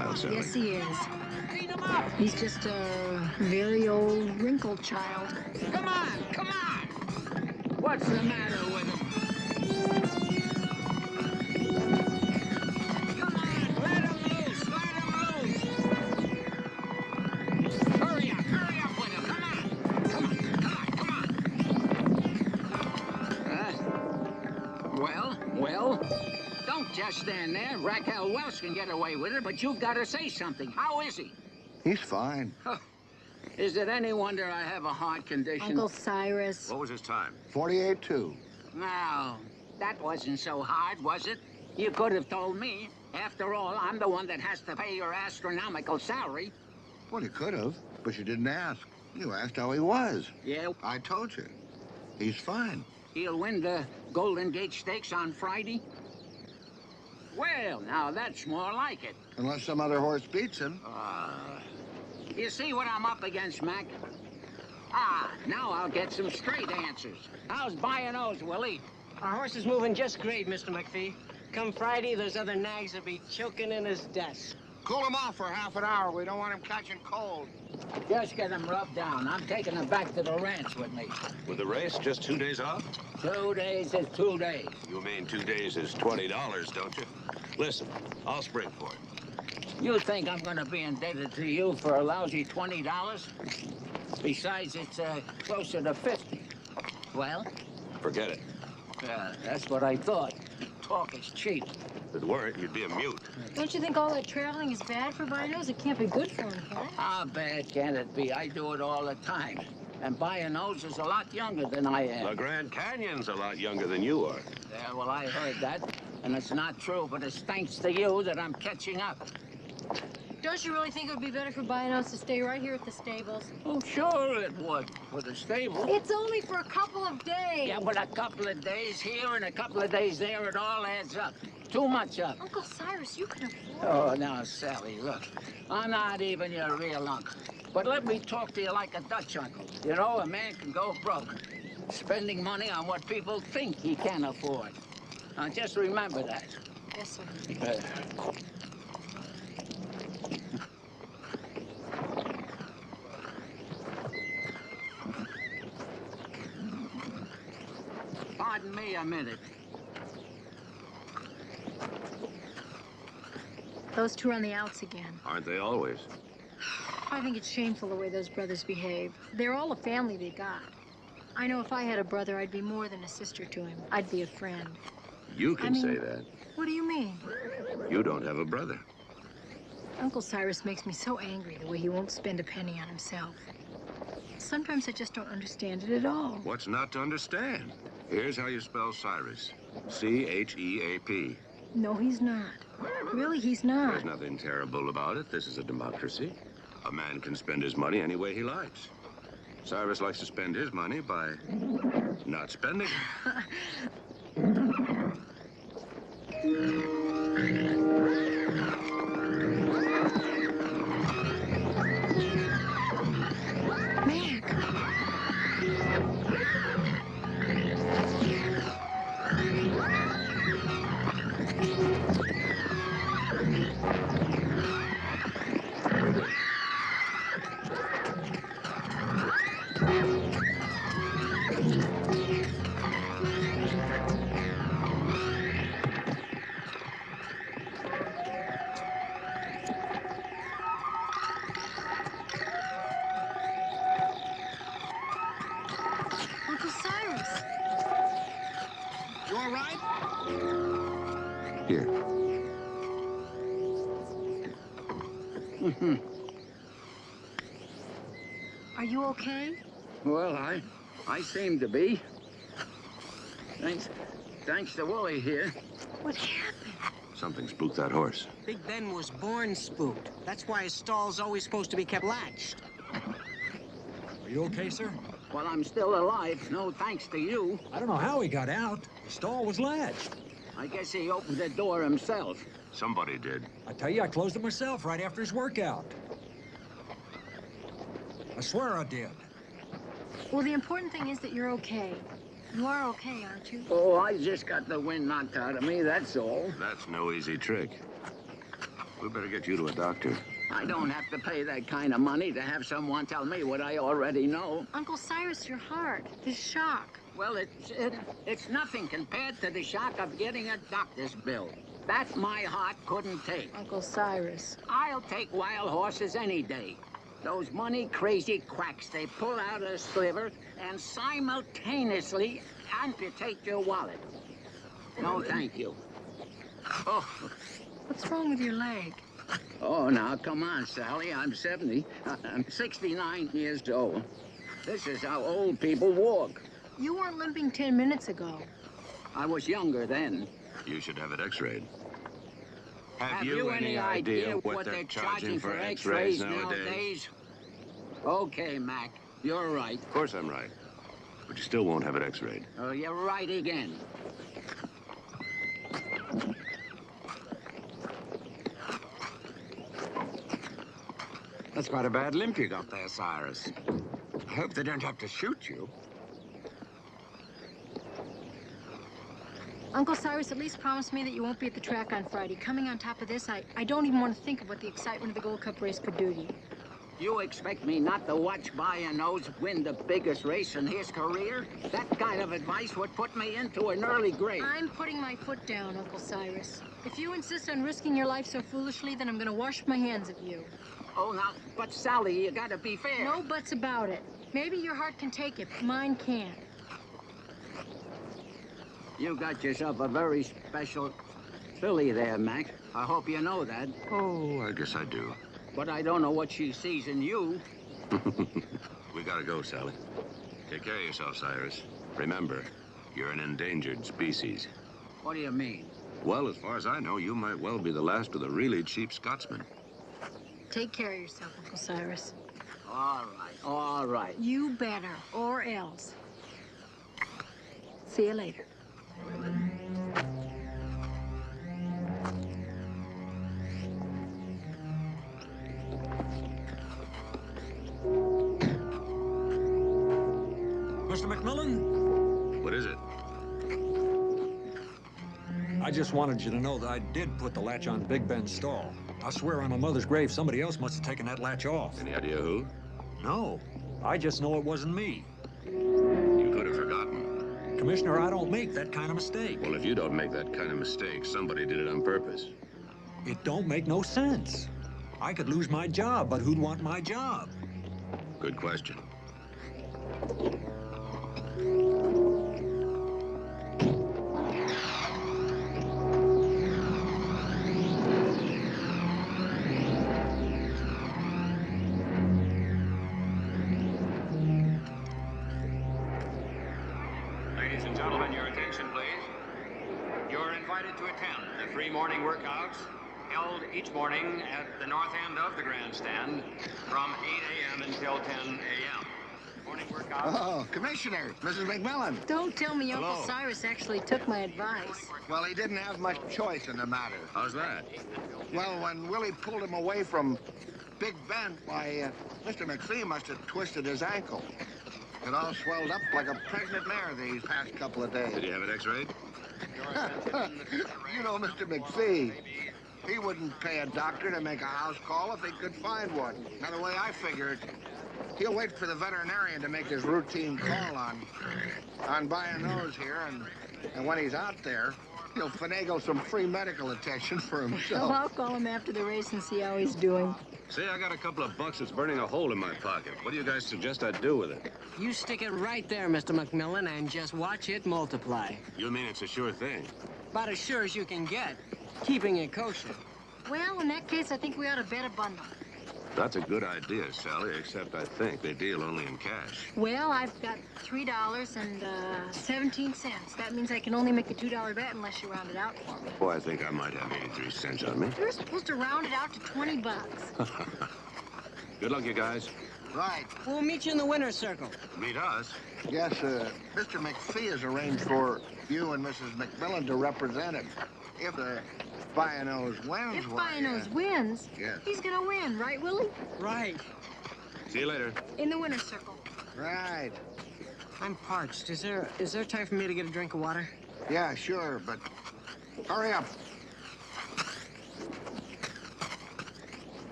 Sally. Yes, he is. He's just a very old, wrinkled child. Come on, come on! What's the matter with him? Come on, let him loose, let him loose! Hurry up with him, come on! Come on! Well? Don't just stand there. Raquel Welsh can get away with it, but you've got to say something. How is he? He's fine. Oh, is it any wonder I have a heart condition? Uncle Cyrus. What was his time? 48-2. No, that wasn't so hard, was it? You could have told me. After all, I'm the one that has to pay your astronomical salary. Well, you could have, but you didn't ask. You asked how he was. Yeah, I told you. He's fine. he'll win the Golden Gate Stakes on Friday? Well, now that's more like it. Unless some other horse beats him. You see what I'm up against, Mac? Now I'll get some straight answers. How's Bayonne's, Willie? Our horse is moving just great, Mr. McPhee. Come Friday, those other nags will be choking in his dust. Cool him off for half an hour. We don't want him catching cold. Just get him rubbed down. I'm taking him back to the ranch with me. With the race, just 2 days off? 2 days is 2 days. You mean 2 days is $20, don't you? Listen, I'll spring for it. You think I'm going to be indebted to you for a lousy $20? Besides, it's closer to 50. Well? Forget it. That's what I thought. Talk is cheap. If it weren't, you'd be a mute. Don't you think all that traveling is bad for Bayonne's? It can't be good for him, can it? How bad can it be? I do it all the time. And Bayonne's is a lot younger than I am. The Grand Canyon's a lot younger than you are. Yeah, well, I heard that. And it's not true, but it's thanks to you that I'm catching up. Don't you really think it would be better for Bayonne's to stay right here at the stables? Oh, sure it would. For the stable. It's only for a couple of days. Yeah, but a couple of days here and a couple of days there, it all adds up. Too much up. Uncle Cyrus, you can afford it. Oh, now, Sally, look. I'm not even your real uncle. But let me talk to you like a Dutch uncle. You know, a man can go broke, spending money on what people think he can afford. Now, just remember that. Yes, sir. Pardon me a minute. Those two are on the outs again. Aren't they always? I think it's shameful the way those brothers behave. They're all a family they got. I know if I had a brother, I'd be more than a sister to him. I'd be a friend. You can say that. What do you mean? You don't have a brother. Uncle Cyrus makes me so angry the way he won't spend a penny on himself. Sometimes I just don't understand it at all. What's not to understand? Here's how you spell Cyrus. C-H-E-A-P. No, he's not. Really, he's not. There's nothing terrible about it. This is a democracy. A man can spend his money any way he likes. Cyrus likes to spend his money by not spending Uncle Cyrus. You all right? Here. Are you okay? Well, I seem to be. Thanks to Wooly here. What happened? Something spooked that horse. Big Ben was born spooked. That's why his stall's always supposed to be kept latched. Are you okay, sir? Well, I'm still alive, no thanks to you. I don't know how he got out. The stall was latched. I guess he opened the door himself. Somebody did. I tell you, I closed it myself right after his workout. I swear I did. Well, the important thing is that you're okay. You are okay, aren't you? Oh, I just got the wind knocked out of me, that's all. That's no easy trick. We better get you to a doctor. I don't have to pay that kind of money to have someone tell me what I already know. Uncle Cyrus, your heart, the shock. Well, it's nothing compared to the shock of getting a doctor's bill. That my heart couldn't take. Uncle Cyrus. I'll take wild horses any day. Those money-crazy quacks, they pull out a sliver and simultaneously amputate your wallet. No, thank you. Oh. What's wrong with your leg? Oh, now, come on, Sally. I'm 70. I'm 69 years old. This is how old people walk. You weren't limping 10 minutes ago. I was younger then. You should have it x-rayed. Have you any idea what they're charging for x-rays nowadays? Okay, Mac. You're right. Of course I'm right. But you still won't have it x-rayed. Oh, you're right again. That's quite a bad limp you got there, Cyrus. I hope they don't have to shoot you. Uncle Cyrus, at least promise me that you won't be at the track on Friday. Coming on top of this, I don't even want to think of what the excitement of the Gold Cup race could do to you. You expect me not to watch Nose win the biggest race in his career? That kind of advice would put me into an early grave. I'm putting my foot down, Uncle Cyrus. If you insist on risking your life so foolishly, then I'm going to wash my hands of you. Oh, now, but Sally, you gotta be fair. No buts about it. Maybe your heart can take it, but mine can't. You got yourself a very special filly there, Mac. I hope you know that. Oh, I guess I do. But I don't know what she sees in you. We gotta go, Sally. Take care of yourself, Cyrus. Remember, you're an endangered species. What do you mean? Well, as far as I know, you might well be the last of the really cheap Scotsmen. Take care of yourself, Uncle Cyrus. All right, all right. You better, or else. See you later. Mr. McMILLAN? What is it? I just wanted you to know that I did put the latch on Big Ben's stall. I swear on my mother's grave, somebody else must have taken that latch off. Any idea who? No, I just know it wasn't me. You could have forgotten. Commissioner, I don't make that kind of mistake. Well, if you don't make that kind of mistake, somebody did it on purpose. It don't make no sense. I could lose my job, but who'd want my job? Good question. Ladies and gentlemen, your attention, please. You're invited to attend the free morning workouts held each morning at the north end of the grandstand from 8 a.m. until 10 a.m. Morning workouts. Oh, Commissioner, Mrs. McMillan. Don't tell me Uncle Hello. Cyrus actually took my advice. Well, he didn't have much choice in the matter. How's that? Well, when Willie pulled him away from Big Ben, why, Mr. McPhee must have twisted his ankle. It all swelled up like a pregnant mare these past couple of Did days. you have it x-rayed? You know, Mr. McPhee, he wouldn't pay a doctor to make a house call if he could find one. Now, the way I figure it, he'll wait for the veterinarian to make his routine call on Nose here, and when he's out there, he'll finagle some free medical attention for Well, himself. I'll call him after the race and see how he's doing. Say, I got a couple of bucks that's burning a hole in my pocket. What do you guys suggest I do with it? You stick it right there, Mr. McMillan, and just watch it multiply. You mean it's a sure thing? About as sure as you can get, keeping it kosher. Well, in that case, I think we ought to bet a bundle. That's a good idea, Sally, except I think they deal only in cash. Well, I've got $3.17. That means I can only make a $2 bet unless you round it out for me. Boy, I think I might have 83 cents on me. You're supposed to round it out to 20 bucks. Good luck, you guys. Right. We'll meet you in the winner's circle. Meet us. Yes, Mr. McPhee has arranged for you and Mrs. McMillan to represent him. If Nose wins, If why, Nose wins, yes. he's gonna win, right, Willie? Right. See you later. In the winner's circle. Right. I'm parched. Is there time for me to get a drink of water? Yeah, sure, but hurry up.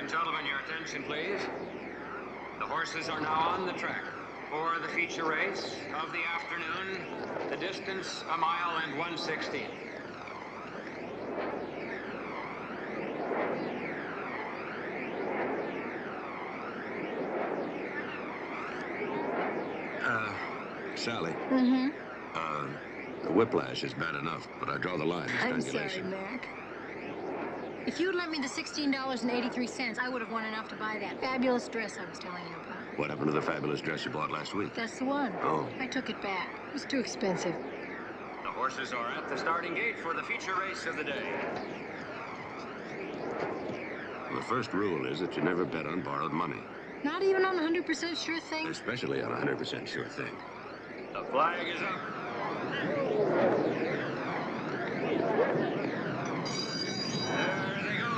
and gentlemen, your attention, please. The horses are now on the track for the feature race of the afternoon. The distance, 1 mile and 1/16. Sally. Mm-hmm. The whiplash is bad enough, but I draw the line at I'm sorry, strangulation. Mac. If you'd lent me the $16.83, I would have won enough to buy that fabulous dress I was telling you about. What happened to the fabulous dress you bought last week? That's the one. Oh. I took it back. It was too expensive. The horses are at the starting gate for the feature race of the day. The first rule is that you never bet on borrowed money, Not even on a 100% sure thing. especially on a 100% sure thing. The flag is up. There they go.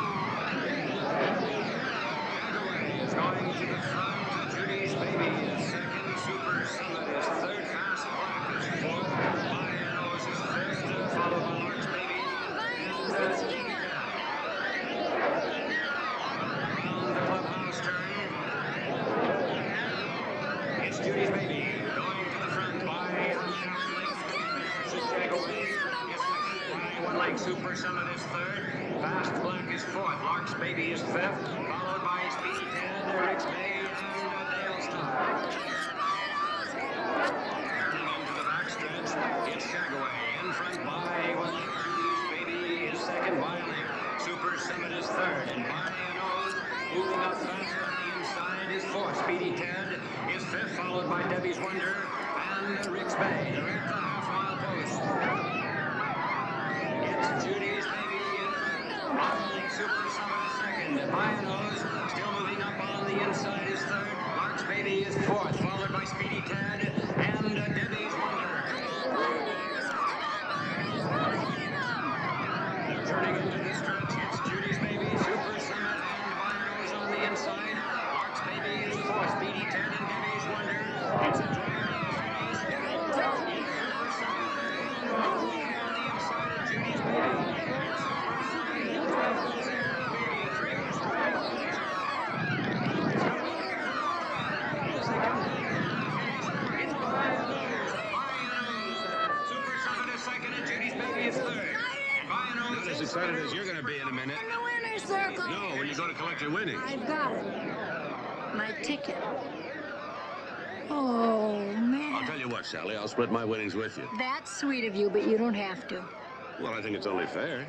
Getaway is going to the front. Judy's Baby is second. Super Summit is third. Fast Black is fourth. Bio's is fifth. Followed by Lark's Baby. Around the clubhouse turn. It's Judy's Baby going to the front by one leg. Super Summit is third. Fast Black is fourth. Lark's Baby is fifth. Followed by Speedy Ted, Rick's Bay, and Dale's Top. Turning into the backstretch, it's Shagaway. In front by one leg. Judy's Baby is second by a leg. Super Summit is third. And Barney moving up fast on the inside is fourth. Speedy Ted is fifth, followed by Debbie's Wonder and Rick's Bay. They're at the half-mile post. It's Judy's Baby. Following Super Summit is second. Bio's still moving up on the inside is third. Lark's Baby is fourth, followed by Speedy Ted and Debbie's Wonder. They're turning into the stretch. It's Judy's Baby, Super Summit, and Bio's on the inside. Lark's Baby is fourth. Speedy Ted and Debbie's Wonder. It's a drag race. It's Super Summit. Moving on the inside of Judy's Baby. Not as excited as you're going to be in a minute. In the winner's circle. No, when you go to collect your winnings. I've got it. My ticket. Oh, man. I'll tell you what, Sally, I'll split my winnings with you. That's sweet of you, but you don't have to. Well, I think it's only fair.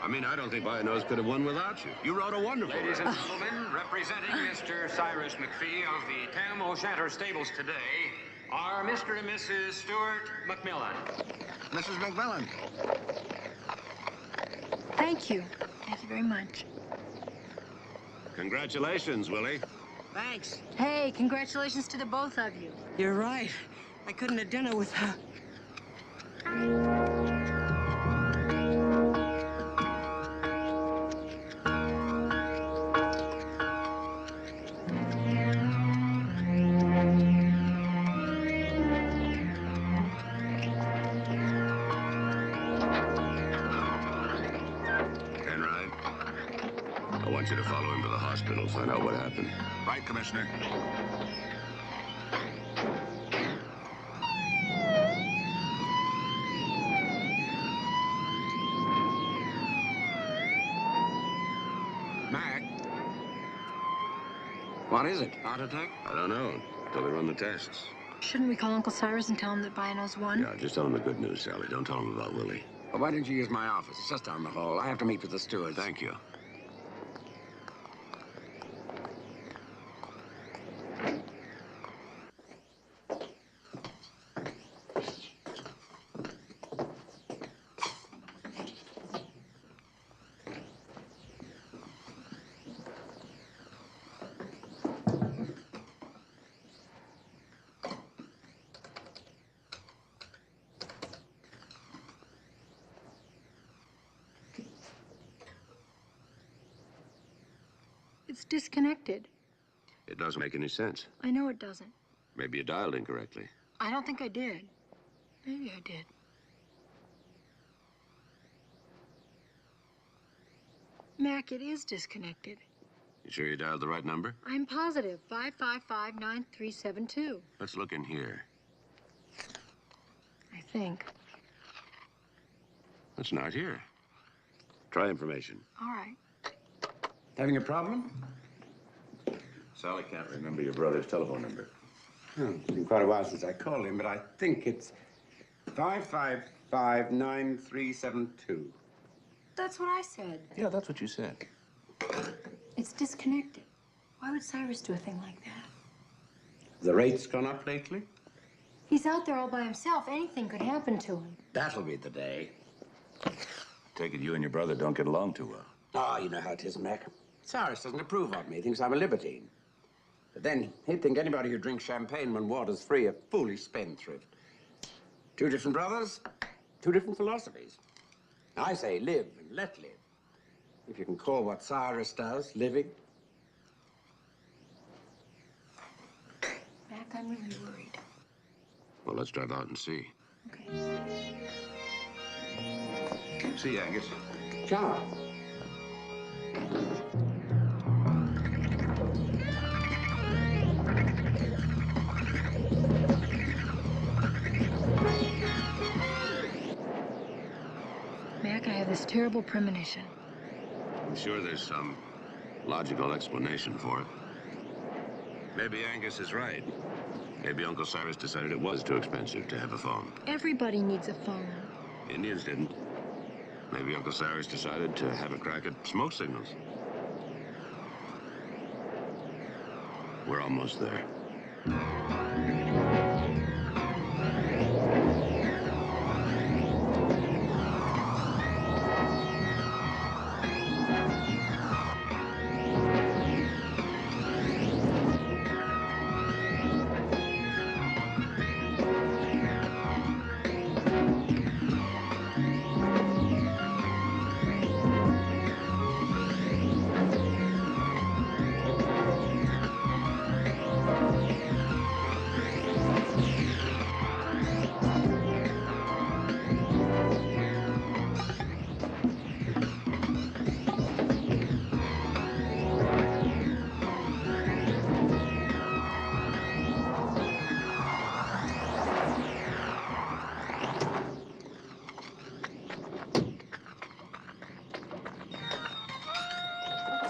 I mean, I don't think Bionose could have won without you. You rode a wonderful Ladies race. and gentlemen, representing Mr. Cyrus McPhee of the Tam O'Shanter Stables today are Mr. and Mrs. Stuart McMillan. Mrs. McMillan. Thank you. Thank you very much. Congratulations, Willie. Thanks. Hey, congratulations to the both of you. You're right. I couldn't have done it without... I want you to follow him to the hospital, find out what happened. Right, Commissioner. Mac? What is it? Heart attack? I don't know, until they run the tests. Shouldn't we call Uncle Cyrus and tell him that Bio's won? Yeah, just tell him the good news, Sally. Don't tell him about Willie. Well, why didn't you use my office? It's just down the hall. I have to meet with the stewards. Thank you. It's disconnected. It doesn't make any sense. I know it doesn't. Maybe you dialed incorrectly. I don't think I did. Maybe I did. Mac, it is disconnected. You sure you dialed the right number? I'm positive. 555-9372. Let's look in here. I think. It's not here. Try information. All right. Having a problem? Sally can't remember your brother's telephone number. Oh, it's been quite a while since I called him, but I think it's 555-9372. That's what I said. Yeah, that's what you said. It's disconnected. Why would Cyrus do a thing like that? The rate's gone up lately? He's out there all by himself. Anything could happen to him. That'll be the day. Take it you and your brother don't get along too well. Oh, you know how it is, Mac. Cyrus doesn't approve of me. Thinks I'm a libertine. But then he'd think anybody who drinks champagne when water's free a foolish spendthrift. Two different brothers, two different philosophies. I say live and let live. If you can call what Cyrus does living. Mac, I'm really worried. Well, let's drive out and see. Okay. See you, Angus. Ciao. Mac, I have this terrible premonition. I'm sure there's some logical explanation for it. Maybe Angus is right. Maybe Uncle Cyrus decided it was too expensive to have a phone. Everybody needs a phone. Indians didn't. Maybe Uncle Cyrus decided to have a crack at smoke signals. We're almost there.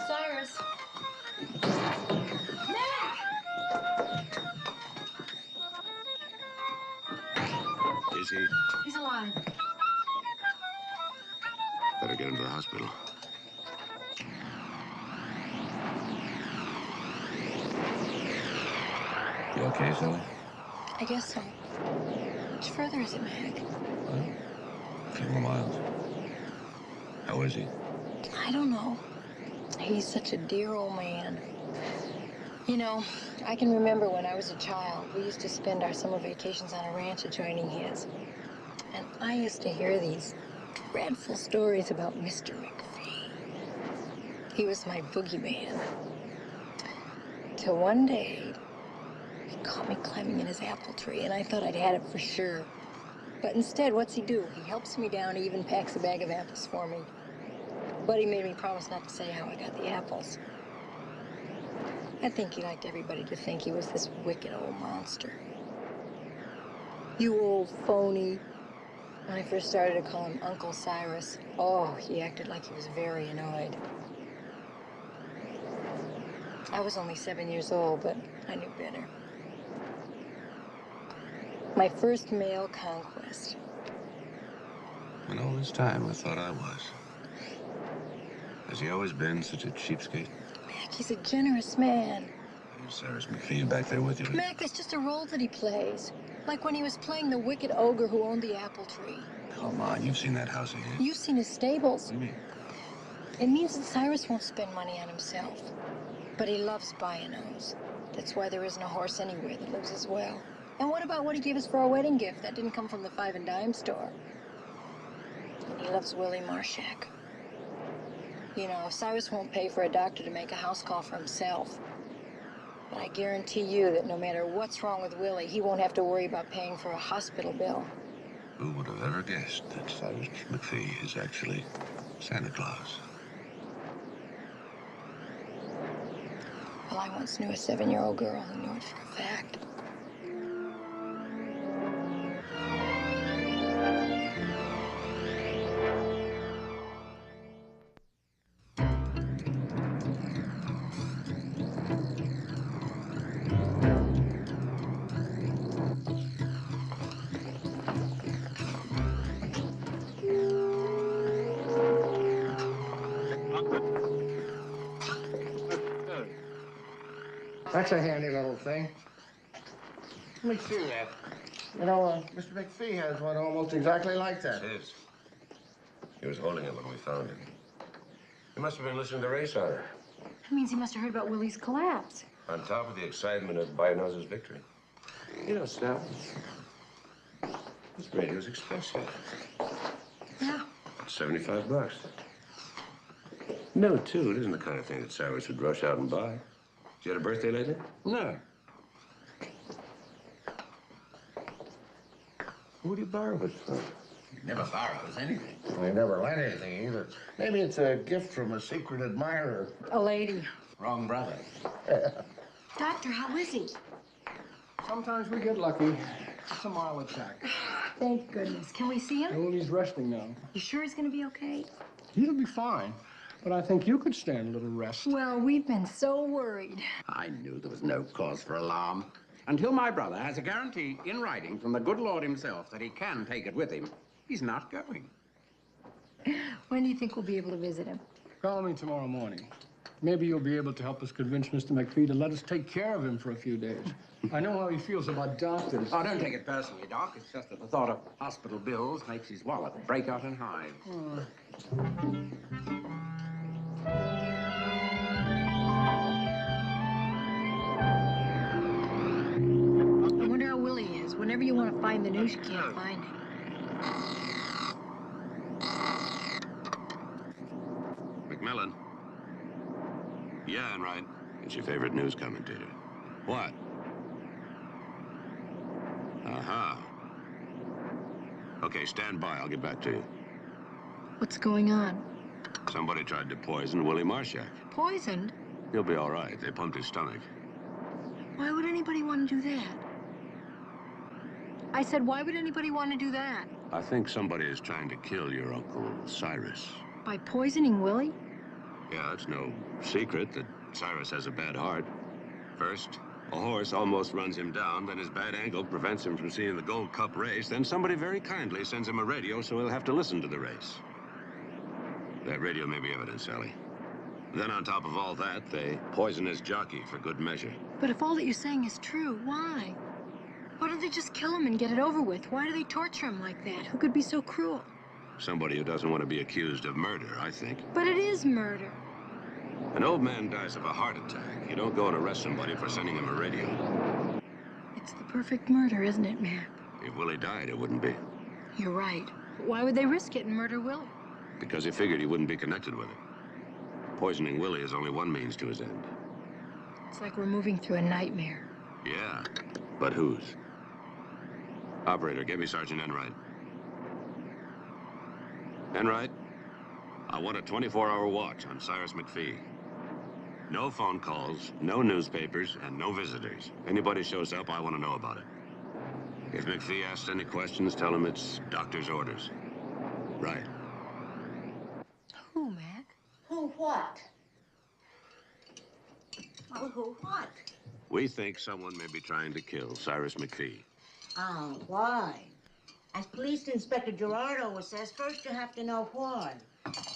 Cyrus. Mac! Is he? He's alive. Better get him to the hospital. You okay, Sally? I guess so. How much further is it, Mac? Well, a few more miles. How is he? I don't know. He's such a dear old man. You know, I can remember when I was a child, we used to spend our summer vacations on a ranch adjoining his. And I used to hear these dreadful stories about Mr. McPhee. He was my boogeyman. Till one day, he caught me climbing in his apple tree, and I thought I'd had it for sure. But instead, what's he do? He helps me down, he even packs a bag of apples for me. But he made me promise not to say how I got the apples. I think he liked everybody to think he was this wicked old monster. You old phony. When I first started to call him Uncle Cyrus, oh, he acted like he was very annoyed. I was only 7 years old, but I knew better. My first male conquest. And all this time, I thought I was. Has he always been such a cheapskate? Mac, he's a generous man. Is Cyrus McPhee back there with you? Mac, that's just a role that he plays. Like when he was playing the wicked ogre who owned the apple tree. Come on, you've seen that house of his. You've seen his stables. What do you mean? It means that Cyrus won't spend money on himself. But he loves bio-nos. That's why there isn't a horse anywhere that lives as well. And what about what he gave us for our wedding gift? That didn't come from the 5 and dime store. And he loves Willie Marshak. You know, Cyrus won't pay for a doctor to make a house call for himself. But I guarantee you that no matter what's wrong with Willie, he won't have to worry about paying for a hospital bill. Who would have ever guessed that Cyrus McPhee is actually Santa Claus? Well, I once knew a 7-year-old girl who knew it for a fact. That's a handy little thing. Let me see that. You know, Mr. McPhee has one almost exactly like that. It's his. He was holding it when we found it. He must have been listening to race hour. That means he must have heard about Willie's collapse. On top of the excitement of Bionoz's victory. You know, Snell, this radio's expensive. Yeah. It's $75. No, too. It isn't the kind of thing that Cyrus would rush out and buy. Did you have a birthday lately? No. Who do you borrow it from? Never borrows anything. I never lent anything either. Maybe it's a gift from a secret admirer. A lady. Wrong brother. Doctor, how is he? Sometimes we get lucky. It's a mild attack. Thank goodness. Can we see him? Oh, he's resting now. You sure he's gonna be okay? He'll be fine. But I think you could stand a little rest. Well, we've been so worried. I knew there was no cause for alarm. Until my brother has a guarantee in writing from the good Lord himself that he can take it with him, he's not going. When do you think we'll be able to visit him? Call me tomorrow morning. Maybe you'll be able to help us convince Mr. McPhee to let us take care of him for a few days. I know how he feels about doctors. Oh, don't take it personally, Doc. It's just that the thought of hospital bills makes his wallet break out in hives. I wonder how Willie is. Whenever you want to find the news, you can't find it. McMILLAN. Yeah, and right. It's your favorite news commentator. What? Uh-huh. Okay, stand by. I'll get back to you. What's going on? Somebody tried to poison Willie Marshak. Poisoned? He'll be all right. They pumped his stomach. Why would anybody want to do that? I said, why would anybody want to do that? I think somebody is trying to kill your Uncle Cyrus. By poisoning Willie? Yeah, it's no secret that Cyrus has a bad heart. First, a horse almost runs him down, then his bad ankle prevents him from seeing the Gold Cup race, then somebody very kindly sends him a radio so he'll have to listen to the race. That radio may be evidence, Sally. Then on top of all that, they poison his jockey for good measure. But if all that you're saying is true, why? Why don't they just kill him and get it over with? Why do they torture him like that? Who could be so cruel? Somebody who doesn't want to be accused of murder, I think. But it is murder. An old man dies of a heart attack. You don't go and arrest somebody for sending him a radio. It's the perfect murder, isn't it, Mac? If Willie died, it wouldn't be. You're right. Why would they risk it and murder Willie? Because he figured he wouldn't be connected with it. Poisoning Willie is only one means to his end. It's like we're moving through a nightmare. Yeah, but whose? Operator, get me Sergeant Enright. Enright, I want a 24-hour watch on Cyrus McPhee. No phone calls, no newspapers, and no visitors. Anybody shows up, I want to know about it. If McPhee asks any questions, tell him it's doctor's orders. Right. Who, Mac? Who what? Well, who what? We think someone may be trying to kill Cyrus McPhee. Oh, why? As Police Inspector Gerard always says, first you have to know why.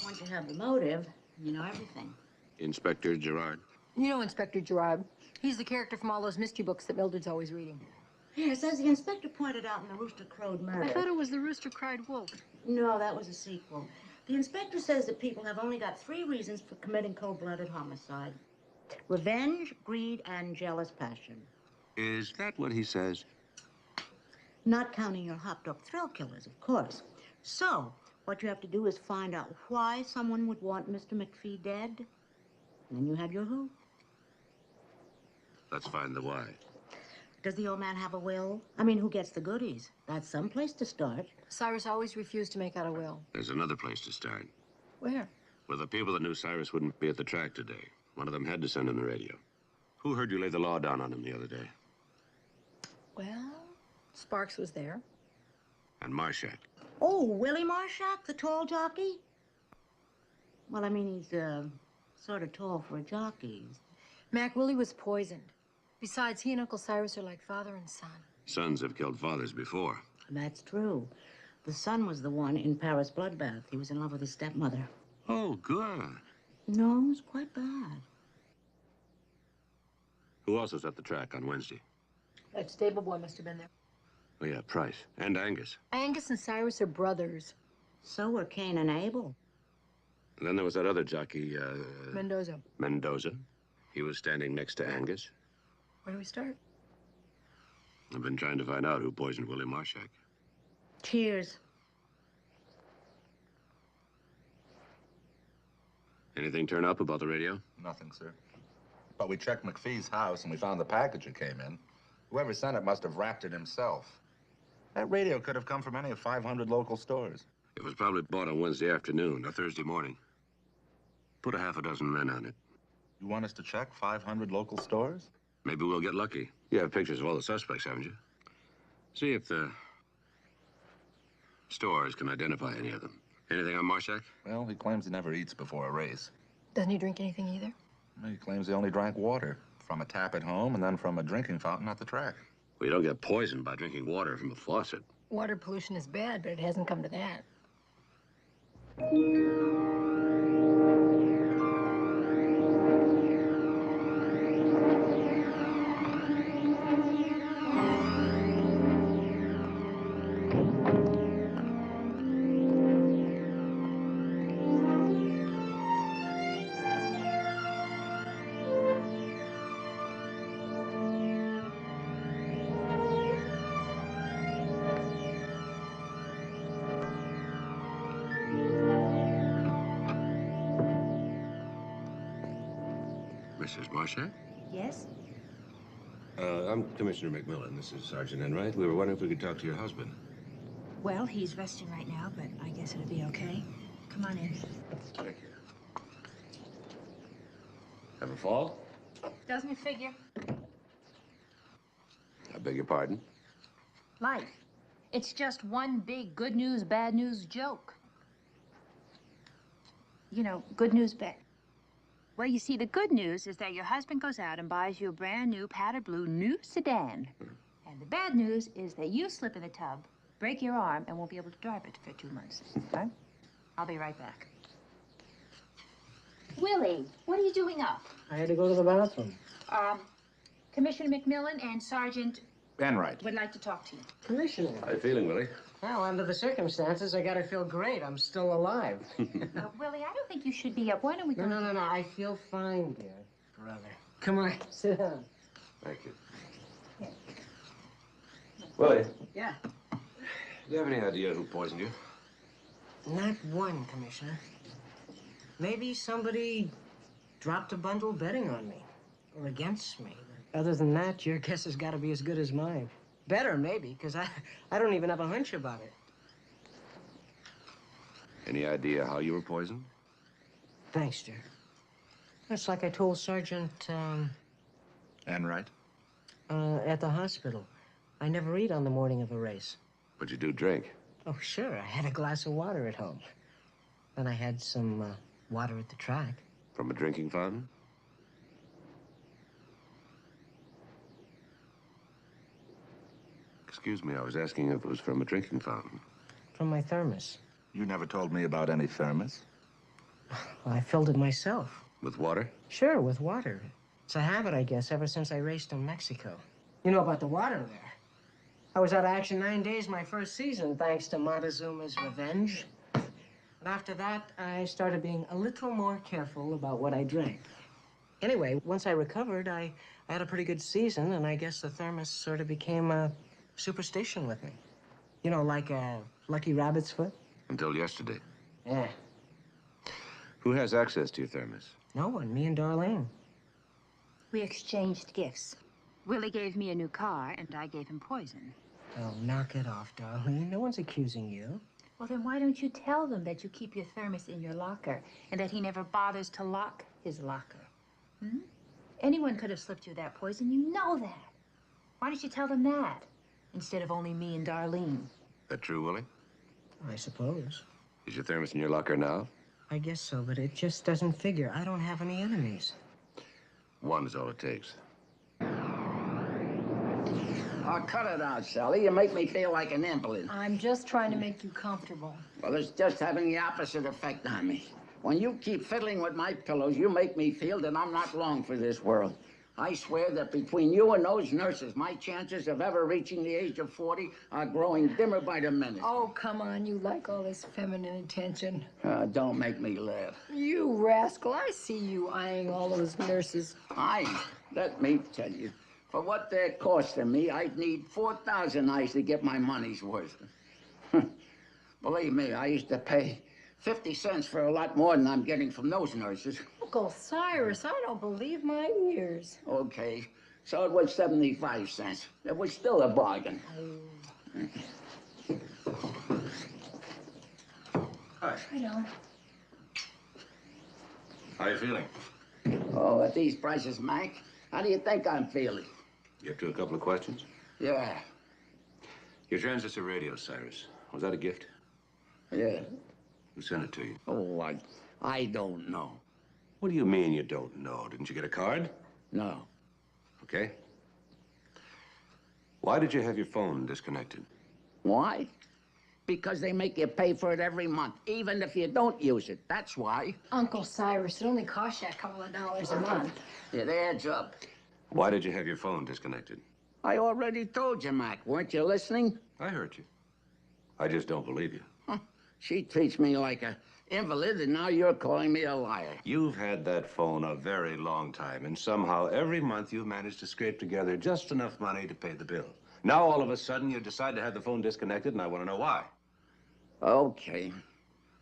Once you have the motive, you know everything. Inspector Gerard? You know Inspector Gerard. He's the character from all those mystery books that Mildred's always reading. Yes, as the inspector pointed out in the Rooster Crowed murder. I thought it was the Rooster Cried Wolf. No, that was a sequel. The inspector says that people have only got 3 reasons for committing cold-blooded homicide. Revenge, greed, and jealous passion. Is that what he says? Not counting your hopped-up thrill killers, of course. So, what you have to do is find out why someone would want Mr. McPhee dead. And then you have your who. Let's find the why. Does the old man have a will? I mean, who gets the goodies? That's some place to start. Cyrus always refused to make out a will. There's another place to start. Where? With the people that knew Cyrus wouldn't be at the track today. One of them had to send him the radio. Who heard you lay the law down on him the other day? Well, Sparks was there. And Marshak. Oh, Willie Marshak, the tall jockey? Well, I mean, he's, sort of tall for a jockey. Mac, Willie was poisoned. Besides, he and Uncle Cyrus are like father and son. Sons have killed fathers before. That's true. The son was the one in Paris bloodbath. He was in love with his stepmother. Oh, good. No, it was quite bad. Who else was at the track on Wednesday? That stable boy must have been there. Oh, yeah, Price. And Angus. Angus and Cyrus are brothers. So were Cain and Abel. And then there was that other jockey, Mendoza. Mendoza. He was standing next to Angus. Where do we start? I've been trying to find out who poisoned Willie Marshak. Cheers. Anything turn up about the radio? Nothing, sir. But we checked McPhee's house and we found the package that came in. Whoever sent it must have wrapped it himself. That radio could have come from any of 500 local stores. It was probably bought on Wednesday afternoon or Thursday morning. Put a half a dozen men on it. You want us to check 500 local stores? Maybe we'll get lucky. You have pictures of all the suspects, haven't you? See if the stores can identify any of them. Anything on Marshak? Well, he claims he never eats before a race. Doesn't he drink anything either? He claims he only drank water from a tap at home and then from a drinking fountain at the track. Well, you don't get poisoned by drinking water from a faucet. Water pollution is bad, but it hasn't come to that. Mrs. Marshak? Yes? I'm Commissioner McMILLAN. This is Sergeant Enright. We were wondering if we could talk to your husband. Well, he's resting right now, but I guess it'll be okay. Come on in. Thank you. Have a fall? Doesn't it figure? I beg your pardon? Life. It's just one big good news, bad news joke. You know, good news, bad. Well, you see, the good news is that your husband goes out and buys you a brand new powder blue new sedan. And the bad news is that you slip in the tub, break your arm, and won't be able to drive it for 2 months. Right? I'll be right back. Willie, what are you doing up? I had to go to the bathroom. Commissioner McMILLAN and Sergeant Enright. would like to talk to you. Commissioner. How you feeling, Willie? Well, under the circumstances, I gotta feel great. I'm still alive. Willie, I don't think you should be up. Why don't we go? No. I feel fine, dear brother. Come on, sit down. Thank you. Yeah. Willie, Yeah. do you have any idea who poisoned you? Not one, Commissioner. Maybe somebody dropped a bundle betting on me or against me. Other than that, your guess has got to be as good as mine. Better, maybe, because I don't even have a hunch about it. Any idea how you were poisoned? Thanks, dear. It's like I told Sergeant, Enright? at the hospital. I never eat on the morning of a race. But you do drink. Oh, sure. I had a glass of water at home. Then I had some water at the track. From a drinking fountain? Excuse me, I was asking if it was from a drinking fountain. From my thermos. You never told me about any thermos. Well, I filled it myself. With water? Sure, with water. It's a habit, I guess, ever since I raced in Mexico. You know about the water there. I was out of action 9 days my first season, thanks to Montezuma's revenge. And after that, I started being a little more careful about what I drank. Anyway, once I recovered, I had a pretty good season, and I guess the thermos sort of became a superstition with me. You know, like a lucky rabbit's foot? Until yesterday. Yeah. Who has access to your thermos? No one, me and Darlene. We exchanged gifts. Willie gave me a new car, and I gave him poison. Oh, knock it off, Darlene. No one's accusing you. Well, then why don't you tell them that you keep your thermos in your locker and that he never bothers to lock his locker? Hmm? Anyone could have slipped you that poison. You know that. Why didn't you tell them that instead of only me and Darlene? That true, Willie? I suppose. Is your thermos in your locker now? I guess so, but it just doesn't figure. I don't have any enemies. One is all it takes. Oh, cut it out, Sally. You make me feel like an invalid. I'm just trying to make you comfortable. Well, it's just having the opposite effect on me. When you keep fiddling with my pillows, you make me feel that I'm not long for this world. I swear that between you and those nurses, my chances of ever reaching the age of 40 are growing dimmer by the minute. Oh, come on. You like all this feminine attention. Don't make me laugh. You rascal. I see you eyeing all those nurses. Let me tell you, for what they're costing me, I'd need 4,000 eyes to get my money's worth. Believe me, I used to pay 50 cents for a lot more than I'm getting from those nurses. Uncle Cyrus, I don't believe my ears. Okay, so it was 75 cents. It was still a bargain. Hi. I know. How are you feeling? Oh, at these prices, Mac, how do you think I'm feeling? You up to a couple of questions? Yeah. Your transistor radio, Cyrus. Was that a gift? Yeah. Who sent it to you? Oh, I don't know. What do you mean you don't know? Didn't you get a card? No. Okay. Why did you have your phone disconnected? Why? Because they make you pay for it every month, even if you don't use it. That's why. Uncle Cyrus, it only costs you a couple of dollars a month. It adds up. Why did you have your phone disconnected? I already told you, Mac. Weren't you listening? I heard you. I just don't believe you. Huh. She treats me like an invalid, and now you're calling me a liar. You've had that phone a very long time, and somehow every month you've managed to scrape together just enough money to pay the bill. Now, all of a sudden, you decide to have the phone disconnected, and I want to know why. Okay.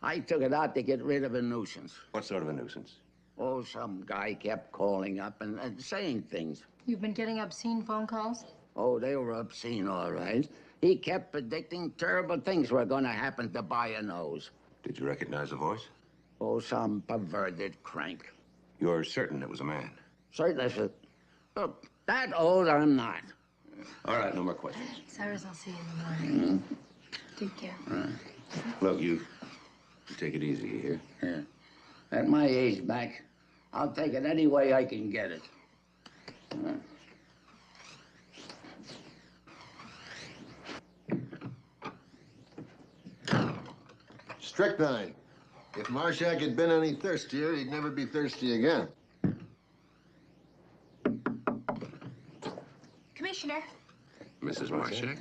I took it out to get rid of a nuisance. What sort of a nuisance? Oh, some guy kept calling up and saying things. You've been getting obscene phone calls? Oh, they were obscene, all right. He kept predicting terrible things were going to happen to Bio-Nose. Did you recognize the voice? Oh, some perverted crank. You're certain it was a man? Certain as a... Look, that old I'm not. All right, no more questions. Cyrus, I'll see you in the morning. Take care. Look, you take it easy here. Yeah. At my age, Mac, I'll take it any way I can get it. Strychnine. If Marshak had been any thirstier, he'd never be thirsty again. Commissioner, Mrs. Marshak?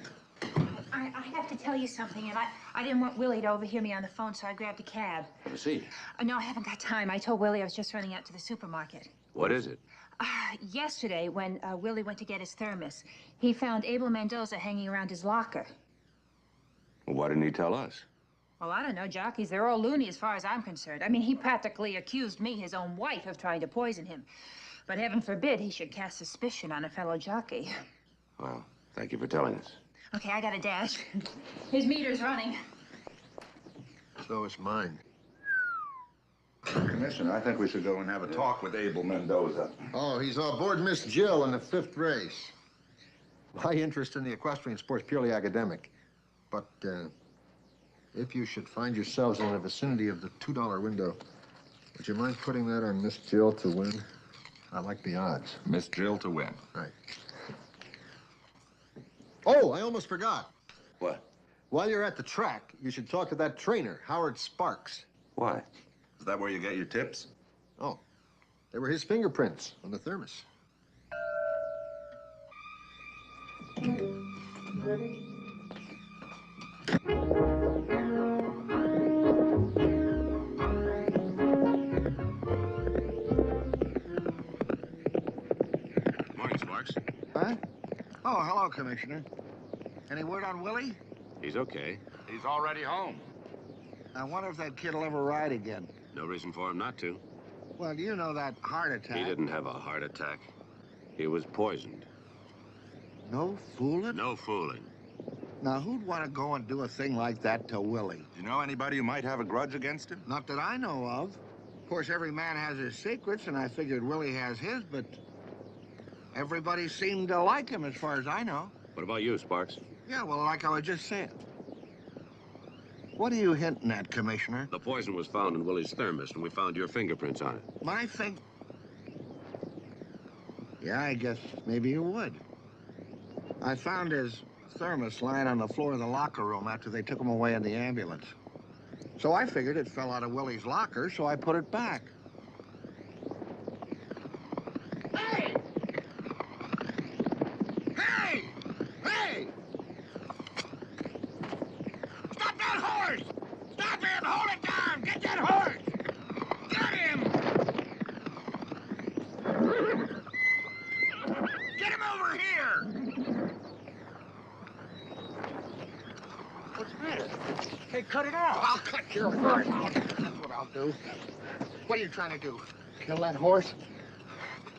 I have to tell you something, and I didn't want Willie to overhear me on the phone, so I grabbed a cab. I see. No, I haven't got time. I told Willie I was just running out to the supermarket. What is it? Yesterday, when Willie went to get his thermos, he found Abel Mendoza hanging around his locker. Well, why didn't he tell us? Well, I don't know, jockeys. They're all loony as far as I'm concerned. I mean, he practically accused me, his own wife, of trying to poison him. But heaven forbid he should cast suspicion on a fellow jockey. Well, thank you for telling us. Okay, I got a dash. His meter's running. So is mine. Commissioner, I think we should go and have a talk with Abel Mendoza. Oh, he's aboard Miss Jill in the 5th race. My interest in the equestrian sport's purely academic. But, if you should find yourselves in the vicinity of the $2 window, would you mind putting that on Miss Jill to win? I like the odds. Miss Jill to win. Right. Oh, I almost forgot. What? While you're at the track, you should talk to that trainer, Howard Sparks. Why? Is that where you get your tips? Oh, they were his fingerprints on the thermos. Morning, Sparks. Huh? Oh, hello, Commissioner. Any word on Willie? He's okay. He's already home. I wonder if that kid will ever ride again. No reason for him not to. Well, you know that heart attack. He didn't have a heart attack. He was poisoned. No fooling? No fooling. Now, who'd want to go and do a thing like that to Willie? Do you know anybody who might have a grudge against him? Not that I know of. Of course, every man has his secrets, and I figured Willie has his, but Everybody seemed to like him as far as I know. What about you, Sparks? Yeah, well, like I was just saying. What are you hinting at, Commissioner? The poison was found in Willie's thermos, and we found your fingerprints on it. My thing... Yeah, I guess maybe you would. I found his thermos lying on the floor of the locker room after they took him away in the ambulance. So I figured it fell out of Willie's locker, so I put it back. Hey! Hey! Hey! Stop that horse! Stop him! Hold it down! Get that horse! Get him! Get him over here! What's the matter? Hey, cut it out. I'll cut your horse out. That's what I'll do. What are you trying to do? Kill that horse?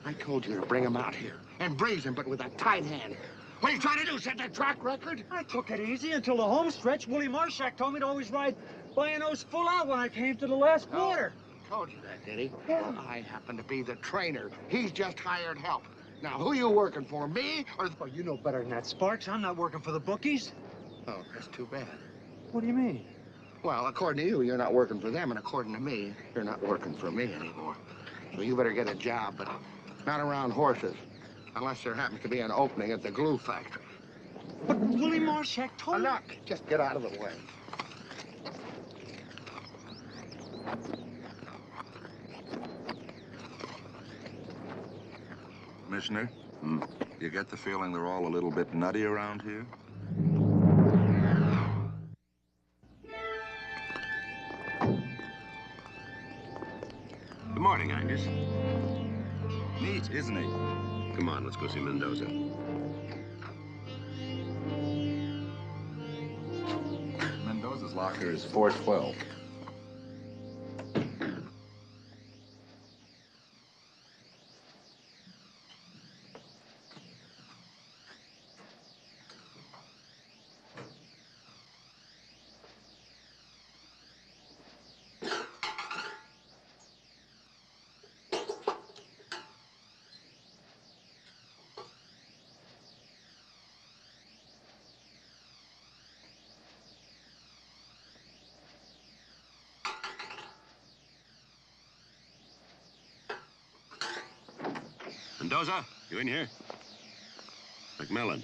I told you to bring him out here and breeze him, but with a tight hand. What are you trying to do, set the track record? I took it easy until the home stretch. Willie Marshak told me to always ride by a nose full out when I came to the last quarter. Told you that, did he? Yeah. I happen to be the trainer. He's just hired help. Now, who you working for, me or... Oh, you know better than that, Sparks. I'm not working for the bookies. Oh, that's too bad. What do you mean? Well, according to you, you're not working for them, and according to me, you're not working for me anymore. So you better get a job, but not around horses, unless there happens to be an opening at the glue factory. But Willie Marshak told me... Look, just get out of the way. Commissioner, you get the feeling they're all a little bit nutty around here? Good morning, Angus. Neat, isn't he? Come on, let's go see Mendoza. Mendoza's locker is 412. Mendoza, you in here? McMILLAN.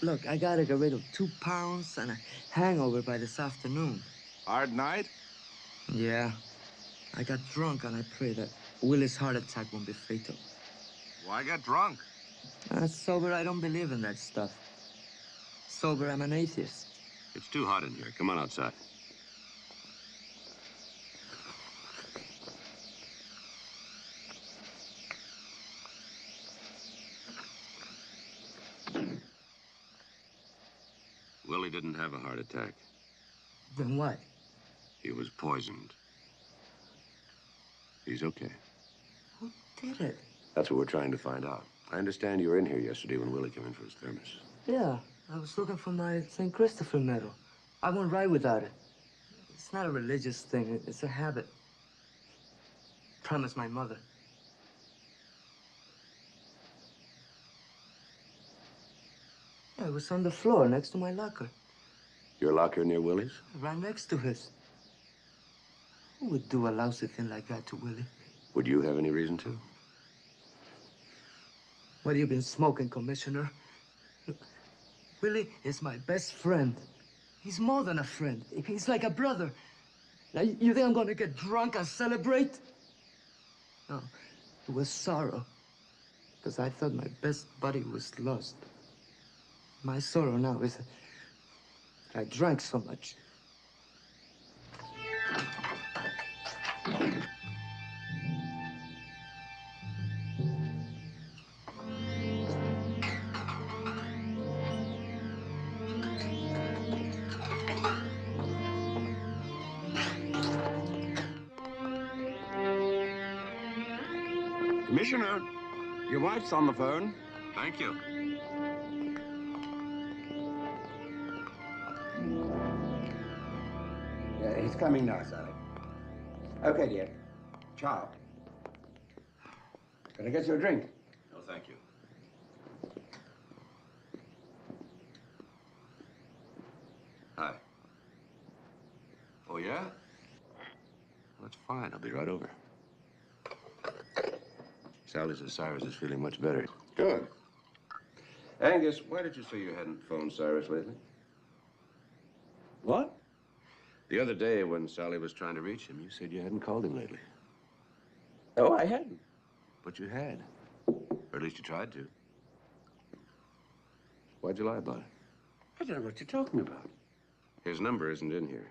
Look, I gotta get rid of 2 pounds and a hangover by this afternoon. Hard night? Yeah. I got drunk and I pray that Willie's heart attack won't be fatal. Why get drunk? Sober, I don't believe in that stuff. Sober, I'm an atheist. It's too hot in here. Come on outside. Willie didn't have a heart attack. Then what? He was poisoned. He's okay. Who did it? That's what we're trying to find out. I understand you were in here yesterday when Willie came in for his thermos. Yeah, I was looking for my St. Christopher medal. I won't ride without it. It's not a religious thing. It's a habit. Promised my mother. Yeah, it was on the floor next to my locker. Your locker near Willie's? Right next to his. Who would do a lousy thing like that to Willie? Would you have any reason to? What have you been smoking, Commissioner? Look, Willie is my best friend. He's more than a friend. He's like a brother. Now, you think I'm gonna get drunk and celebrate? No, it was sorrow. Because I thought my best buddy was lost. My sorrow now is that I drank so much. Commissioner, your wife's on the phone. Thank you. Yeah, he's coming now, Sally. Okay, dear. Ciao. Can I get you a drink? No, thank you. Hi. Oh, yeah? That's fine. I'll be right over. Sally says Cyrus is feeling much better. Good. Angus, why did you say you hadn't phoned Cyrus lately? What? The other day when Sally was trying to reach him, you said you hadn't called him lately. Oh, I hadn't. But you had. Or at least you tried to. Why'd you lie about it? I don't know what you're talking about. His number isn't in here.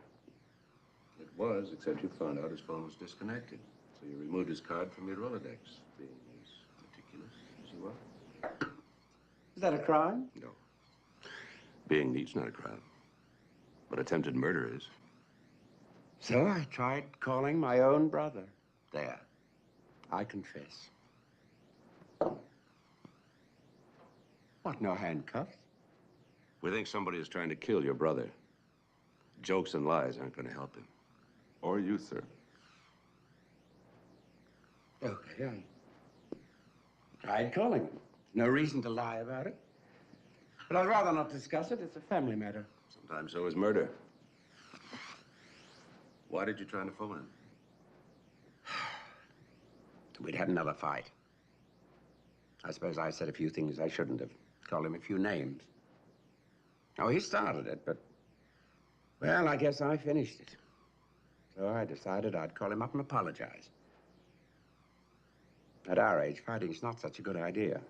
It was, except you found out his phone was disconnected. So you removed his card from your Rolodex, being as meticulous as you are. Is that a crime? No. Being neat's not a crime. But attempted murder is. So I tried calling my own brother. There. I confess. What, no handcuffs? We think somebody is trying to kill your brother. Jokes and lies aren't going to help him. Or you, sir. Okay, I tried calling him. No reason to lie about it. But I'd rather not discuss it. It's a family matter. Sometimes so is murder. Why did you try to phone him? We'd had another fight. I suppose I said a few things I shouldn't have. Called him a few names. Oh, he started it, but... Well, I guess I finished it. So I decided I'd call him up and apologize. At our age, fighting's not such a good idea.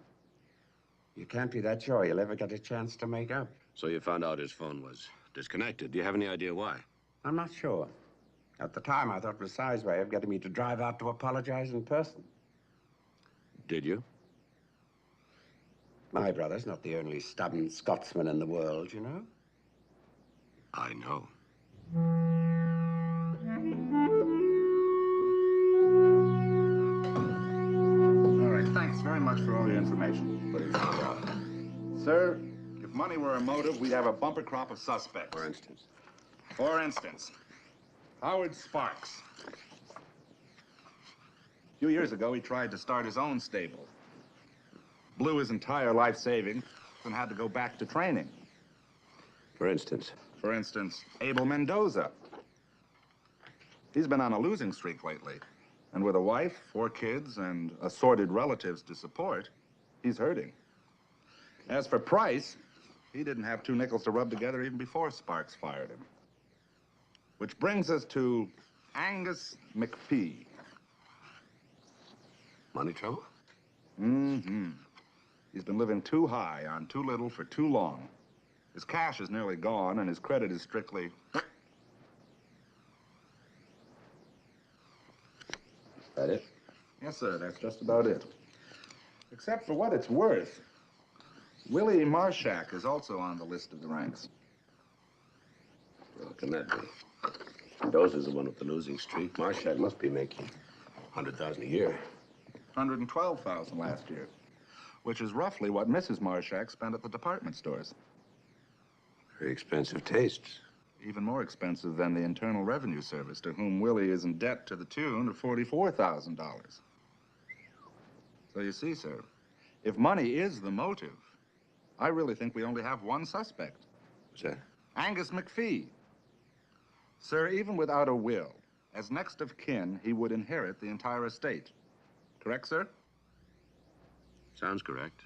You can't be that sure you'll ever get a chance to make up. So you found out his phone was disconnected. Do you have any idea why? I'm not sure. At the time, I thought it was Si's way of getting me to drive out to apologize in person. Did you? My brother's not the only stubborn Scotsman in the world, you know. I know. All right, thanks very much for all your information. What did you find out? Sir, if money were a motive, we'd have a bumper crop of suspects. For instance? For instance, Howard Sparks. A few years ago, he tried to start his own stable. Blew his entire life savings and had to go back to training. For instance? For instance, Abel Mendoza. He's been on a losing streak lately. And with a wife, 4 kids, and assorted relatives to support, he's hurting. As for Price, he didn't have 2 nickels to rub together even before Sparks fired him. Which brings us to Angus McPhee. Money trouble? Mm-hmm. He's been living too high on too little for too long. His cash is nearly gone, and his credit is strictly... That it? Yes, sir, that's just about it. Except for what it's worth. Willie Marshak is also on the list of the ranks. Well, can that be? Mendoza's the one with the losing streak. Marshak must be making $100,000 a year. $112,000 last year, which is roughly what Mrs. Marshak spent at the department stores. Very expensive tastes. Even more expensive than the Internal Revenue Service, to whom Willie is in debt to the tune of $44,000. So you see, sir, if money is the motive, I really think we only have one suspect. What's that? Angus McPhee. Sir, even without a will, as next of kin, he would inherit the entire estate. Correct, sir? Sounds correct.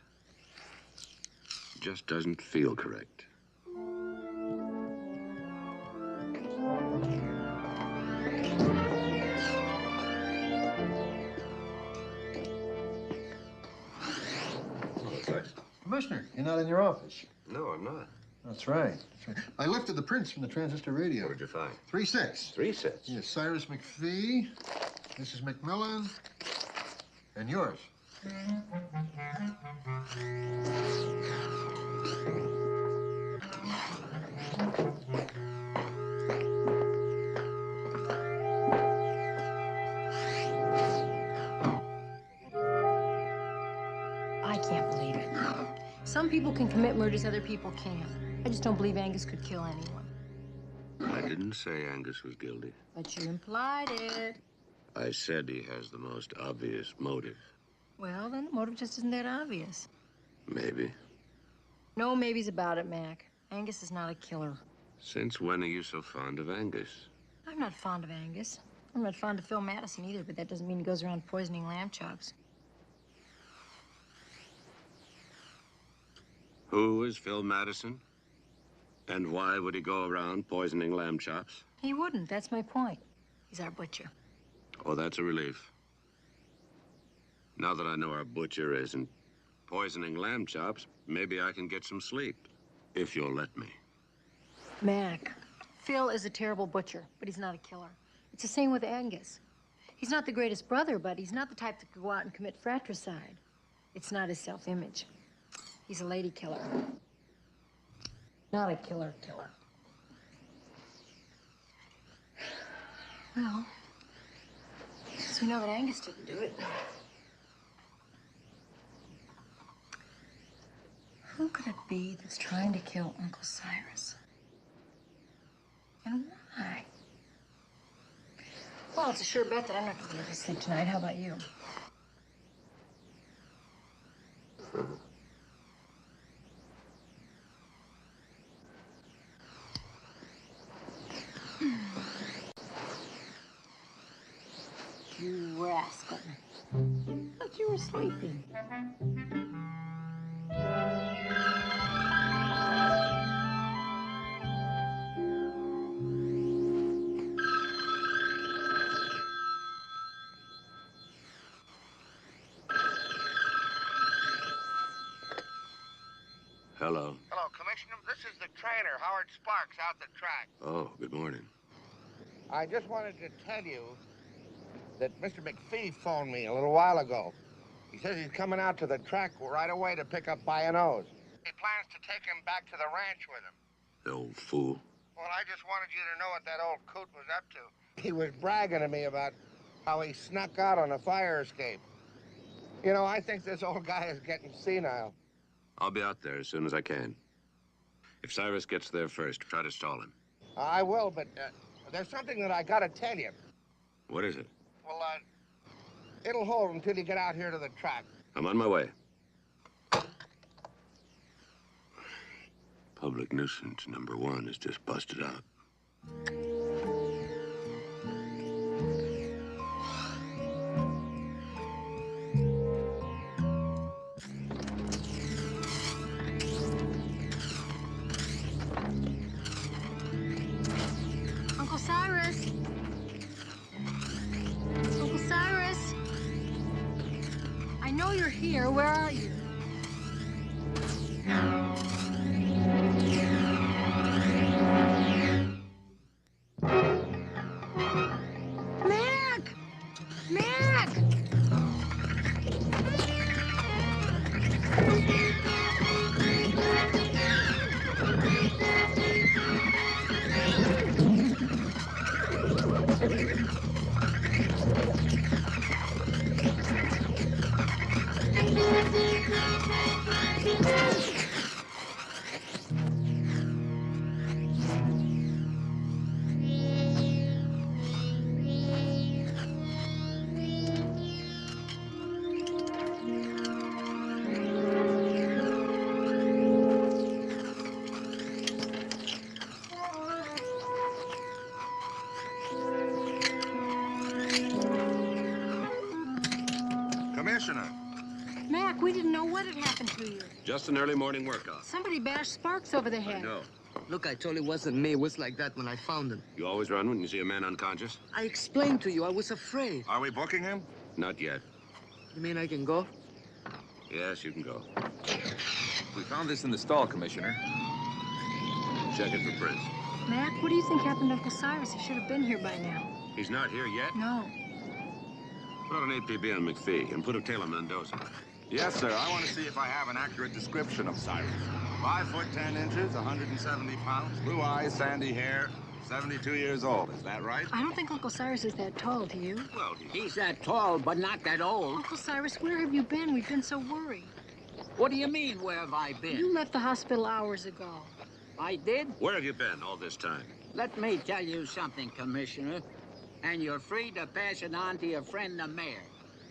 Just doesn't feel correct. Commissioner, you're not in your office. No, I'm not. That's right. I lifted the prints from the transistor radio. What did you find? 3 sets. 3 sets? Yes, Cyrus McPhee, Mrs. McMillan, and yours. I can't believe it. Some people can commit murders other people can't. I just don't believe Angus could kill anyone. I didn't say Angus was guilty. But you implied it. I said he has the most obvious motive. Well, then the motive just isn't that obvious. Maybe. No maybes about it, Mac. Angus is not a killer. Since when are you so fond of Angus? I'm not fond of Angus. I'm not fond of Phil Matheson either, but that doesn't mean he goes around poisoning lamb chops. Who is Phil Matheson? And why would he go around poisoning lamb chops? He wouldn't. That's my point. He's our butcher. Oh, that's a relief. Now that I know our butcher isn't poisoning lamb chops, maybe I can get some sleep, if you'll let me. Mac, Phil is a terrible butcher, but he's not a killer. It's the same with Angus. He's not the greatest brother, but he's not the type to go out and commit fratricide. It's not his self-image. He's a lady killer. Not a killer killer. Well, since we know that Angus didn't do it, who could it be that's trying to kill Uncle Cyrus? And why? Well, it's a sure bet that I'm not going to be able to sleep tonight. How about you? You rascal. I thought you were sleeping. Hello. Hello, Commissioner. This is the trainer, Howard Sparks, out the track. Oh, good morning. I just wanted to tell you that Mr. McPhee phoned me a little while ago. He says he's coming out to the track right away to pick up By-N-O's. He plans to take him back to the ranch with him. The old fool. Well, I just wanted you to know what that old coot was up to. He was bragging to me about how he snuck out on a fire escape. You know, I think this old guy is getting senile. I'll be out there as soon as I can. If Cyrus gets there first, try to stall him. I will, but there's something that I gotta tell you. What is it? Well, it'll hold until you get out here to the track. I'm on my way. Public nuisance #1 is just busted out. Uncle Cyrus! Uncle Cyrus! I know you're here. Where are you? Mac! Mac! Commissioner. Mac, we didn't know what had happened to you. Just an early morning workout. Somebody bashed Sparks over the head. No. Look, I told you it wasn't me. It was like that when I found him. You always run when you see a man unconscious? I explained to you. I was afraid. Are we booking him? Not yet. You mean I can go? Yes, you can go. We found this in the stall, Commissioner. Check it for prints. Mac, what do you think happened to Uncle Cyrus? He should have been here by now. He's not here yet? No. Put an APB on McPhee and put a tail on Mendoza. Yes, sir. I want to see if I have an accurate description of Cyrus. 5 foot 10 inches, 170 pounds, blue eyes, sandy hair, 72 years old. Is that right? I don't think Uncle Cyrus is that tall, do you? Well, he's that tall, but not that old. Uncle Cyrus, where have you been? We've been so worried. What do you mean, where have I been? You left the hospital hours ago. I did? Where have you been all this time? Let me tell you something, Commissioner, and you're free to pass it on to your friend the mayor.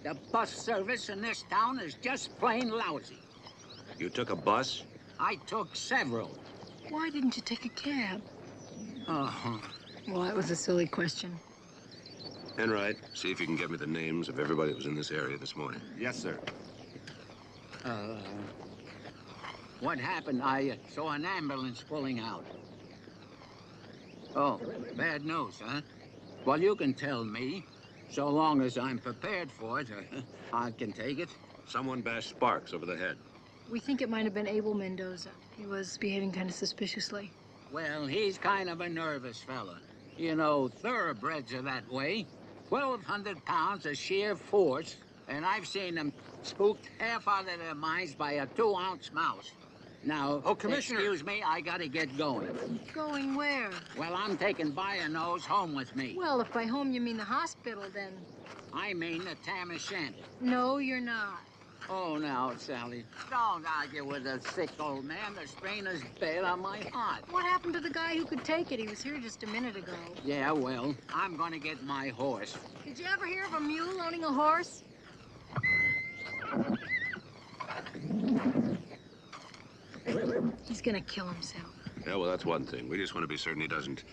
The bus service in this town is just plain lousy. You took a bus? I took several. Why didn't you take a cab? Uh-huh. Well, that was a silly question. Enright, see if you can get me the names of everybody that was in this area this morning. Yes, sir. What happened? I saw an ambulance pulling out. Oh, bad news, huh? Well, you can tell me. So long as I'm prepared for it, I can take it. Someone bashed Sparks over the head. We think it might have been Abel Mendoza. He was behaving kind of suspiciously. Well, he's kind of a nervous fella. You know, thoroughbreds are that way. 1,200 pounds of sheer force, and I've seen them spooked half out of their minds by a 2-ounce mouse. Now, Oh, Commissioner. Excuse me, I gotta get going. Going where? Well, I'm taking Bio-Nose home with me. Well, if by home you mean the hospital, then... I mean the Tam O'Shanter. No, you're not. Oh, now, Sally, don't argue with a sick old man. The strain is bad on my heart. What happened to the guy who could take it? He was here just a minute ago. Yeah, well, I'm gonna get my horse. Did you ever hear of a mule owning a horse? He's gonna kill himself. Yeah, well, that's one thing. We just want to be certain he doesn't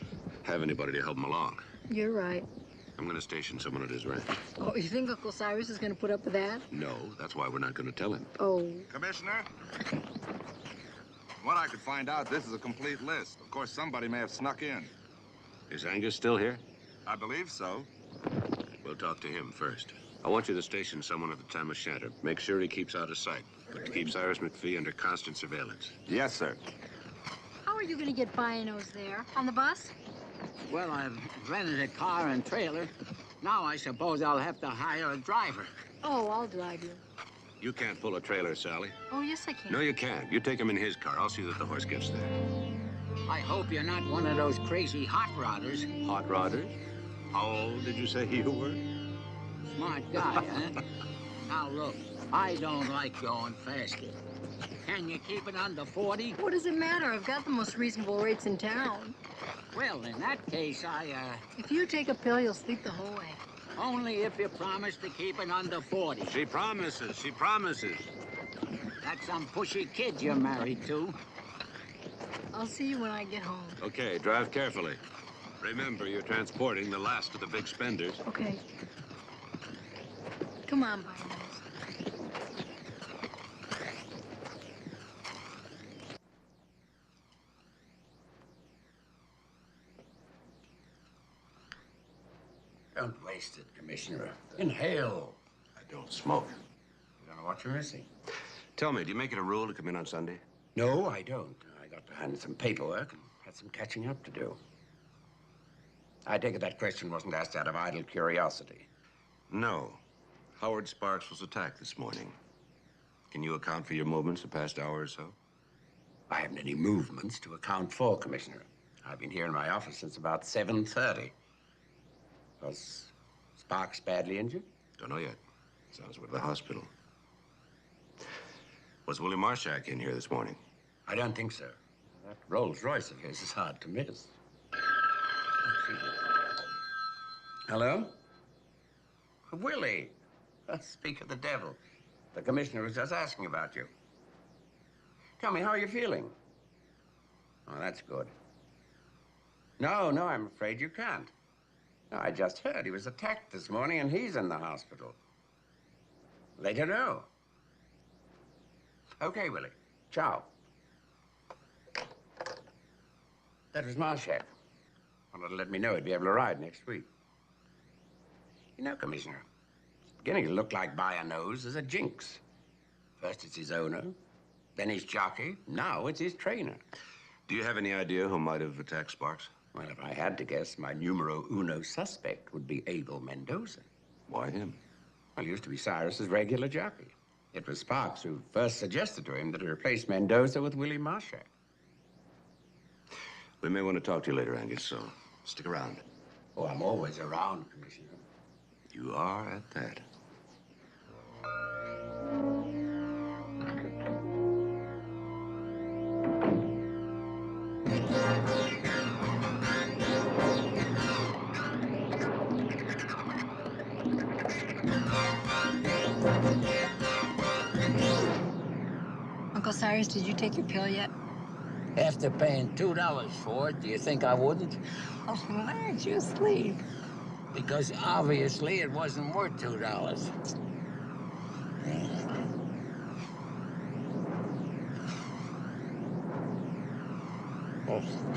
have anybody to help him along. You're right. I'm going to station someone at his ranch. Oh, you think Uncle Cyrus is gonna put up with that? No, that's why we're not going to tell him. Oh. Commissioner? From what I could find out, this is a complete list. Of course, somebody may have snuck in. Is Angus still here? I believe so. We'll talk to him first. I want you to station someone at the Tam O'Shanter. Make sure he keeps out of sight, but to keep Cyrus McPhee under constant surveillance. Yes, sir. How are you gonna get Bio-Nose there? On the bus? Well, I've rented a car and trailer. Now I suppose I'll have to hire a driver. Oh, I'll drive you. You can't pull a trailer, Sally. Oh, yes, I can. No, you can't. You take him in his car. I'll see that the horse gets there. I hope you're not one of those crazy hot rodders. Hot rodders? How old did you say you were? Smart guy, huh? Now, look, I don't like going faster. Can you keep it under 40? What does it matter? I've got the most reasonable rates in town. Well, in that case, If you take a pill, you'll sleep the whole way. only if you promise to keep it under 40. She promises. She promises. That's some pushy kid you're married to. I'll see you when I get home. Okay, drive carefully. Remember, you're transporting the last of the big spenders. Okay. Come on, Bio-Nose. Don't waste it, Commissioner. Inhale. I don't smoke. You don't know what you're missing. Tell me, do you make it a rule to come in on Sunday? No, I don't. I got to hand some paperwork and had some catching up to do. I take it that question wasn't asked out of idle curiosity. No. Howard Sparks was attacked this morning. Can you account for your movements the past hour or so? I haven't any movements to account for, Commissioner. I've been here in my office since about 7:30. Was Sparks badly injured? Don't know yet. Sounds we're at the hospital. Was Willie Marshak in here this morning? I don't think so. That Rolls Royce of his is hard to miss. Hello? Willie. Speak of the devil. The commissioner was just asking about you. Tell me, how are you feeling? Oh, that's good. No, I'm afraid you can't. No, I just heard he was attacked this morning and he's in the hospital. Later, know. Okay, Willie. Ciao. That was Marshak. Wanted to let me know he'd be able to ride next week. You know, Commissioner, it's beginning to look like Bio-Nose is a jinx. First it's his owner, then his jockey, now it's his trainer. Do you have any idea who might have attacked Sparks? Well, if I had to guess, my numero uno suspect would be Abel Mendoza. Why him? Well, he used to be Cyrus's regular jockey. It was Sparks who first suggested to him that he replace Mendoza with Willie Marshak. We may want to talk to you later, Angus, so stick around. Oh, I'm always around, Commissioner. You are at that. Uncle Cyrus, did you take your pill yet? After paying $2 for it, do you think I wouldn't? Oh, why aren't you asleep? Because obviously it wasn't worth $2. Oh.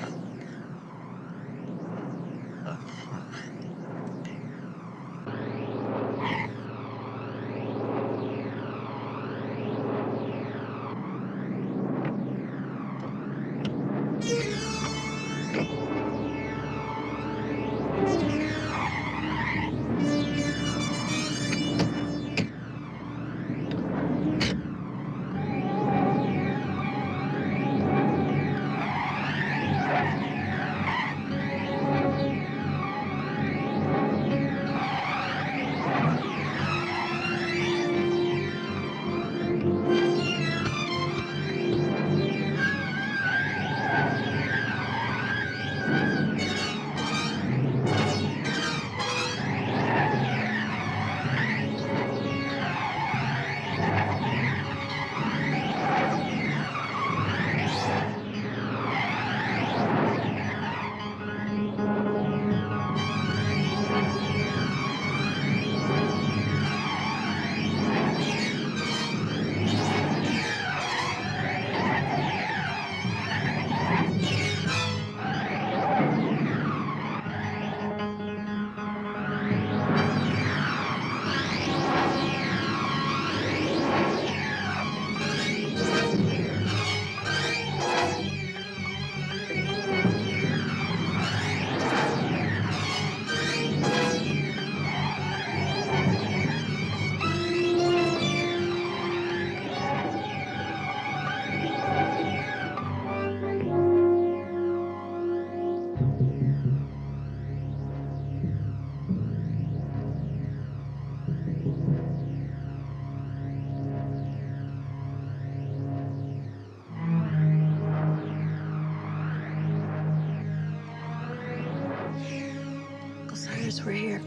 Uncle Cyrus, we're here.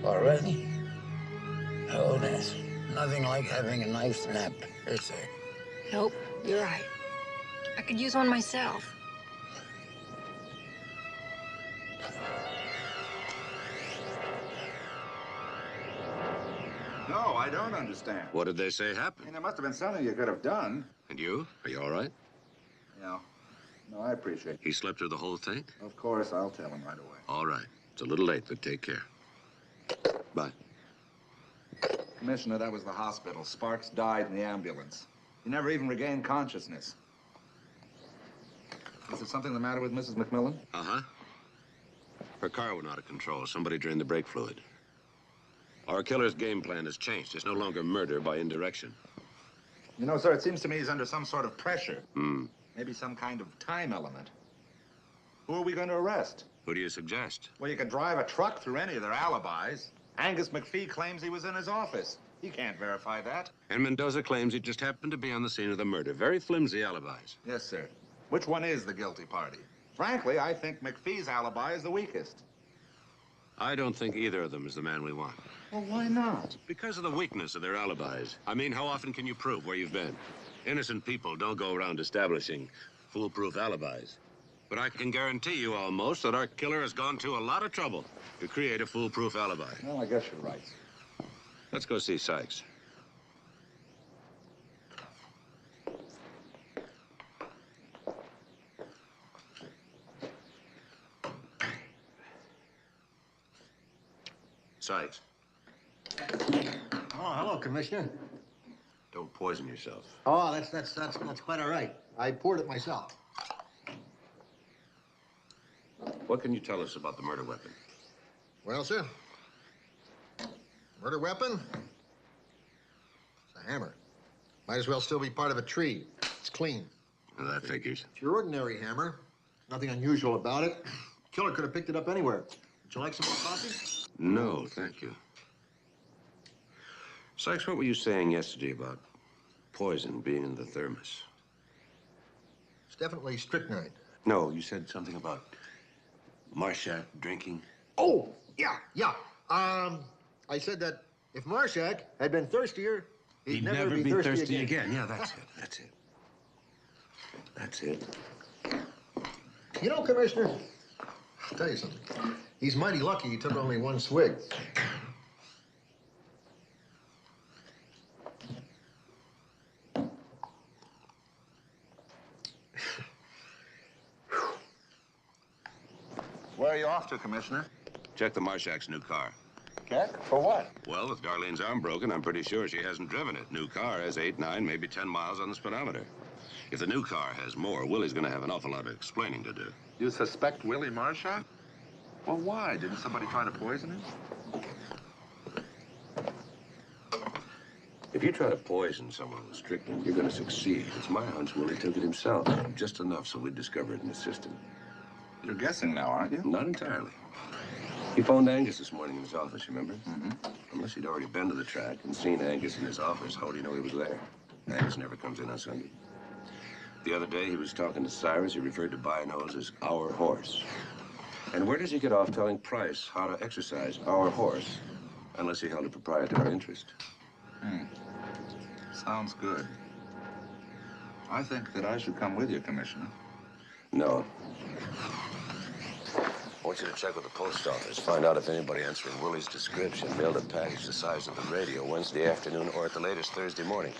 Already? Oh, there's nothing like having a nice nap, is there? Nope, you're right. I could use one myself. No, I don't understand. What did they say I happened? mean, there must have been something you could have done. And you? Are you all right? Yeah. No, I appreciate it. He slept through the whole thing? Of course, I'll tell him right away. All right. It's a little late, but take care. Bye. Commissioner, that was the hospital. Sparks died in the ambulance. He never even regained consciousness. Is there something the matter with Mrs. McMILLAN? Uh-huh. Her car went out of control. Somebody drained the brake fluid. Our killer's game plan has changed. It's no longer murder by indirection. You know, sir, it seems to me he's under some sort of pressure. Hmm. Maybe some kind of time element. Who are we going to arrest? Who do you suggest? Well, you could drive a truck through any of their alibis. Angus McPhee claims he was in his office. He can't verify that. And Mendoza claims he just happened to be on the scene of the murder. Very flimsy alibis. Yes, sir. Which one is the guilty party? Frankly, I think McPhee's alibi is the weakest. I don't think either of them is the man we want. Well, why not? Because of the weakness of their alibis. I mean, how often can you prove where you've been? Innocent people don't go around establishing foolproof alibis. But I can guarantee you almost that our killer has gone to a lot of trouble to create a foolproof alibi. Well, I guess you're right. Let's go see Sykes. Sykes, Oh, hello, Commissioner. don't poison yourself. Oh, that's quite all right. I poured it myself. What can you tell us about the murder weapon? Well, sir, murder weapon? It's a hammer. Might as well still be part of a tree. It's clean. Well, that figures. It's your ordinary hammer. Nothing unusual about it. Killer could have picked it up anywhere. Would you like some more coffee? No, thank you. Sykes, what were you saying yesterday about poison being in the thermos? It's definitely strychnine. No, you said something about Marshak drinking. Oh, yeah. I said that if Marshak had been thirstier, He'd never be thirsty again. Yeah, that's it. That's it. That's it. You know, Commissioner, I'll tell you something. He's mighty lucky he took only one swig. Where are you off to, Commissioner? Check the Marshak's new car. Check? For what? Well, with Darlene's arm broken, I'm pretty sure she hasn't driven it. New car has 8, 9, maybe 10 miles on the speedometer. If the new car has more, Willie's going to have an awful lot of explaining to do. You suspect Willie Marshak? Well, why? Didn't somebody try to poison him? If you try to poison someone with strychnine, you're going to succeed. It's my hunch Willie took it himself. Just enough so we'd discover it in the system. You're guessing now, aren't you? Not entirely. He phoned Angus this morning in his office, remember? Mm-hmm. Unless he'd already been to the track and seen Angus in his office, how would he know he was there? Angus never comes in on Sunday. The other day, he was talking to Cyrus. He referred to Bio-Nose as our horse. And where does he get off telling Price how to exercise our horse, unless he held a proprietary interest? Sounds good. I think that I should come with you, Commissioner. No. I want you to check with the post office. Find out if anybody answering Willie's description mailed a package the size of the radio Wednesday afternoon or at the latest Thursday morning.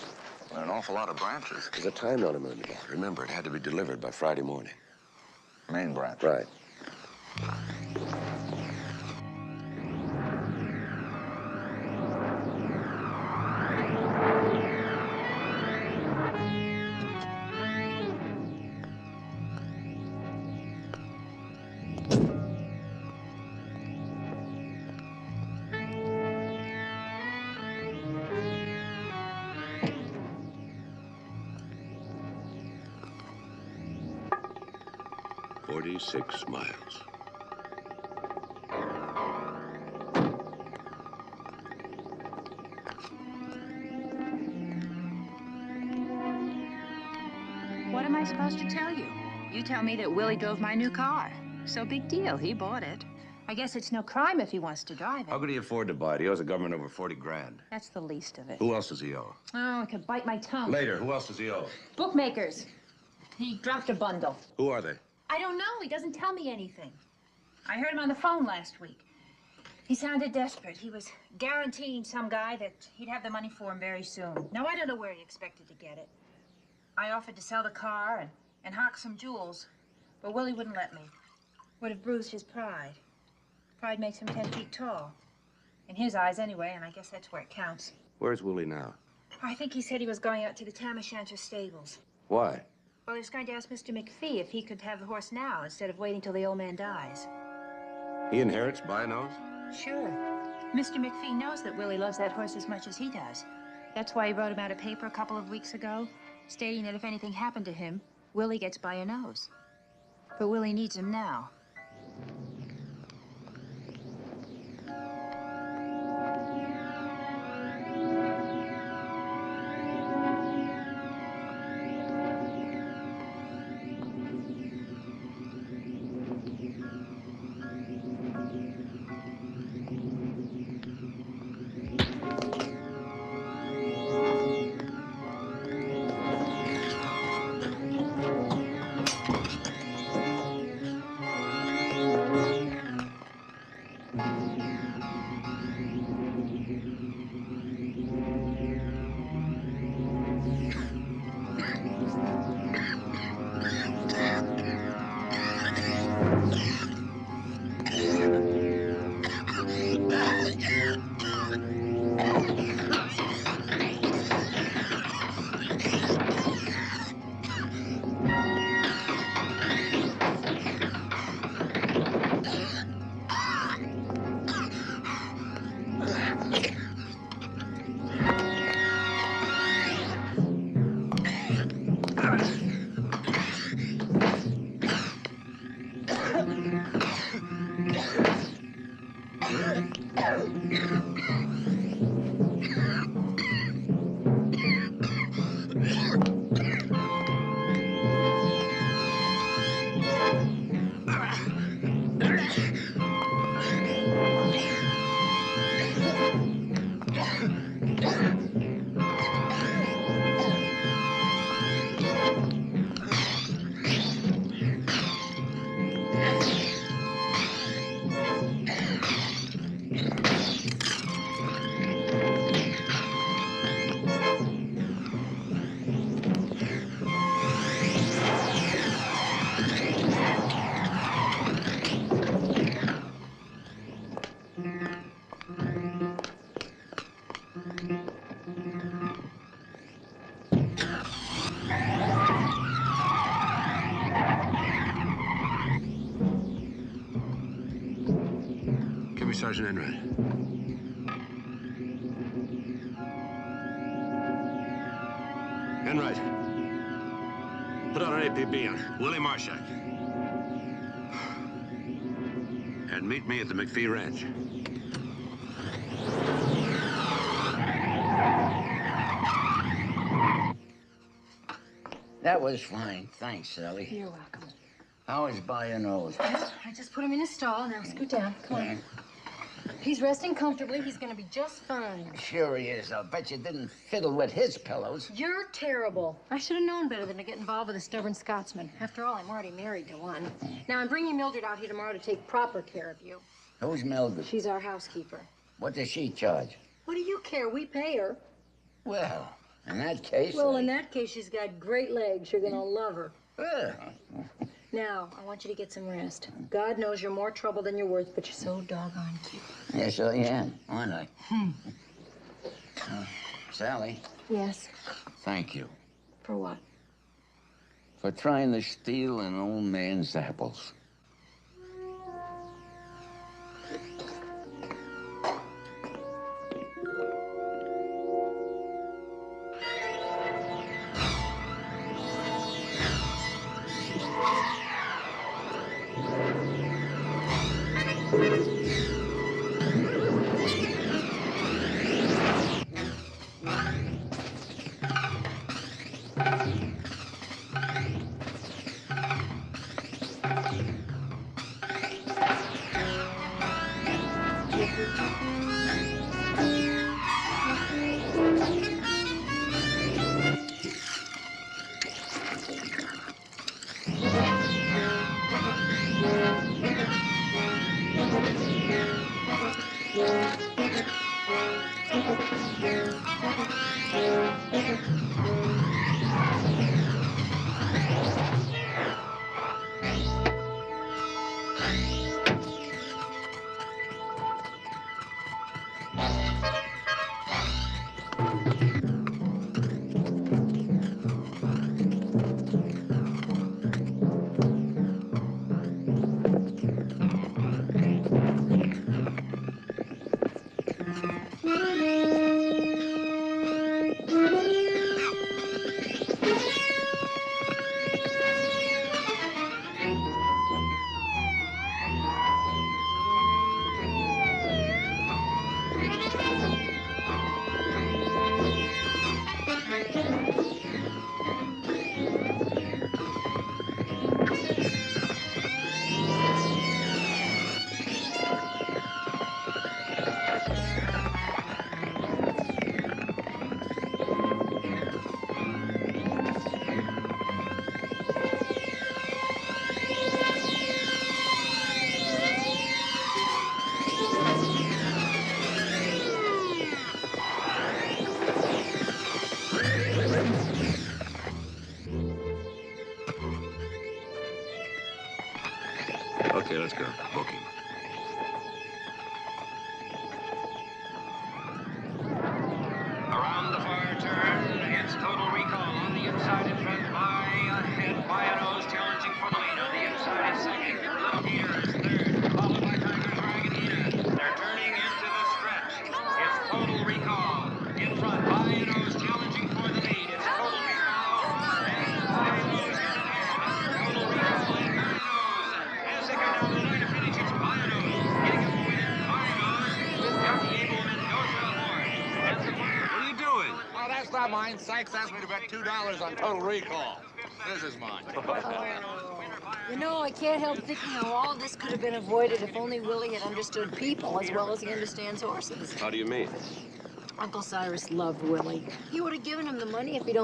There are an awful lot of branches. There's a time element in that. Remember, it had to be delivered by Friday morning. Main branch. Right. Miles. What am I supposed to tell you? You tell me that Willie drove my new car. So big deal, he bought it. I guess it's no crime if he wants to drive it. How could he afford to buy it? He owes the government over 40 grand. That's the least of it. Who else does he owe? Oh, I could bite my tongue. Later, who else does he owe? Bookmakers. He dropped a bundle. Who are they? I don't know. He doesn't tell me anything. I heard him on the phone last week. He sounded desperate. He was guaranteeing some guy that he'd have the money for him very soon. Now, I don't know where he expected to get it. I offered to sell the car and hock some jewels, but Willie wouldn't let me. Would have bruised his pride. Pride makes him 10 feet tall. In his eyes, anyway, and I guess that's where it counts. Where's Willie now? I think he said he was going out to the Tam O'Shanter stables. Why? Well, he was going to ask Mr. McPhee if he could have the horse now instead of waiting till the old man dies. He inherits Bio-Nose? Sure. Mr. McPhee knows that Willie loves that horse as much as he does. That's why he wrote him out a paper a couple of weeks ago, stating that if anything happened to him, Willie gets Bio-Nose. But Willie needs him now. Sergeant Enright. Enright. Put out an APB on Willie Marshak. And meet me at the McPhee Ranch. That was fine. Thanks, Sally. You're welcome. How is By Nose? I just put him in his stall. Now scoot down. Come on. He's resting comfortably. He's going to be just fine. Sure he is. I'll bet you didn't fiddle with his pillows. You're terrible. I should have known better than to get involved with a stubborn Scotsman. After all, I'm already married to one. Now, I'm bringing Mildred out here tomorrow to take proper care of you. Who's Mildred? She's our housekeeper. What does she charge? What do you care? We pay her. Well, in that case... Well, in that case, she's got great legs. You're going to love her. Well. Now, I want you to get some rest. God knows you're more trouble than you're worth, but you're so doggone cute. Yes, I am, aren't I? Sally. Yes? Thank you. For what? For trying to steal an old man's apples. Okay, let's go. Booking. Around the far turn, it's total recall on the inside in front by ahead. By a nose challenging for the lead on the inside is second. Little Peter is third, followed by Tiger Dragonina. They're turning into the stretch. It's total recall. In front, by a nose challenging for the lead. It's total recall. And by a nose in the air. Total recall and by a nose. As they come down the line to finish, it's by a nose. Getting up with it, by a nose. With Jockey Abel Mendoza aboard. That's the winner. What are you doing? Oh, that's not mine. Sykes asked me to bet $2 on Total Recall. This is mine. You know, I can't help thinking how all this could have been avoided if only Willie had understood people as well as he understands horses. How do you mean? Uncle Cyrus loved Willie. He would have given him the money if he'd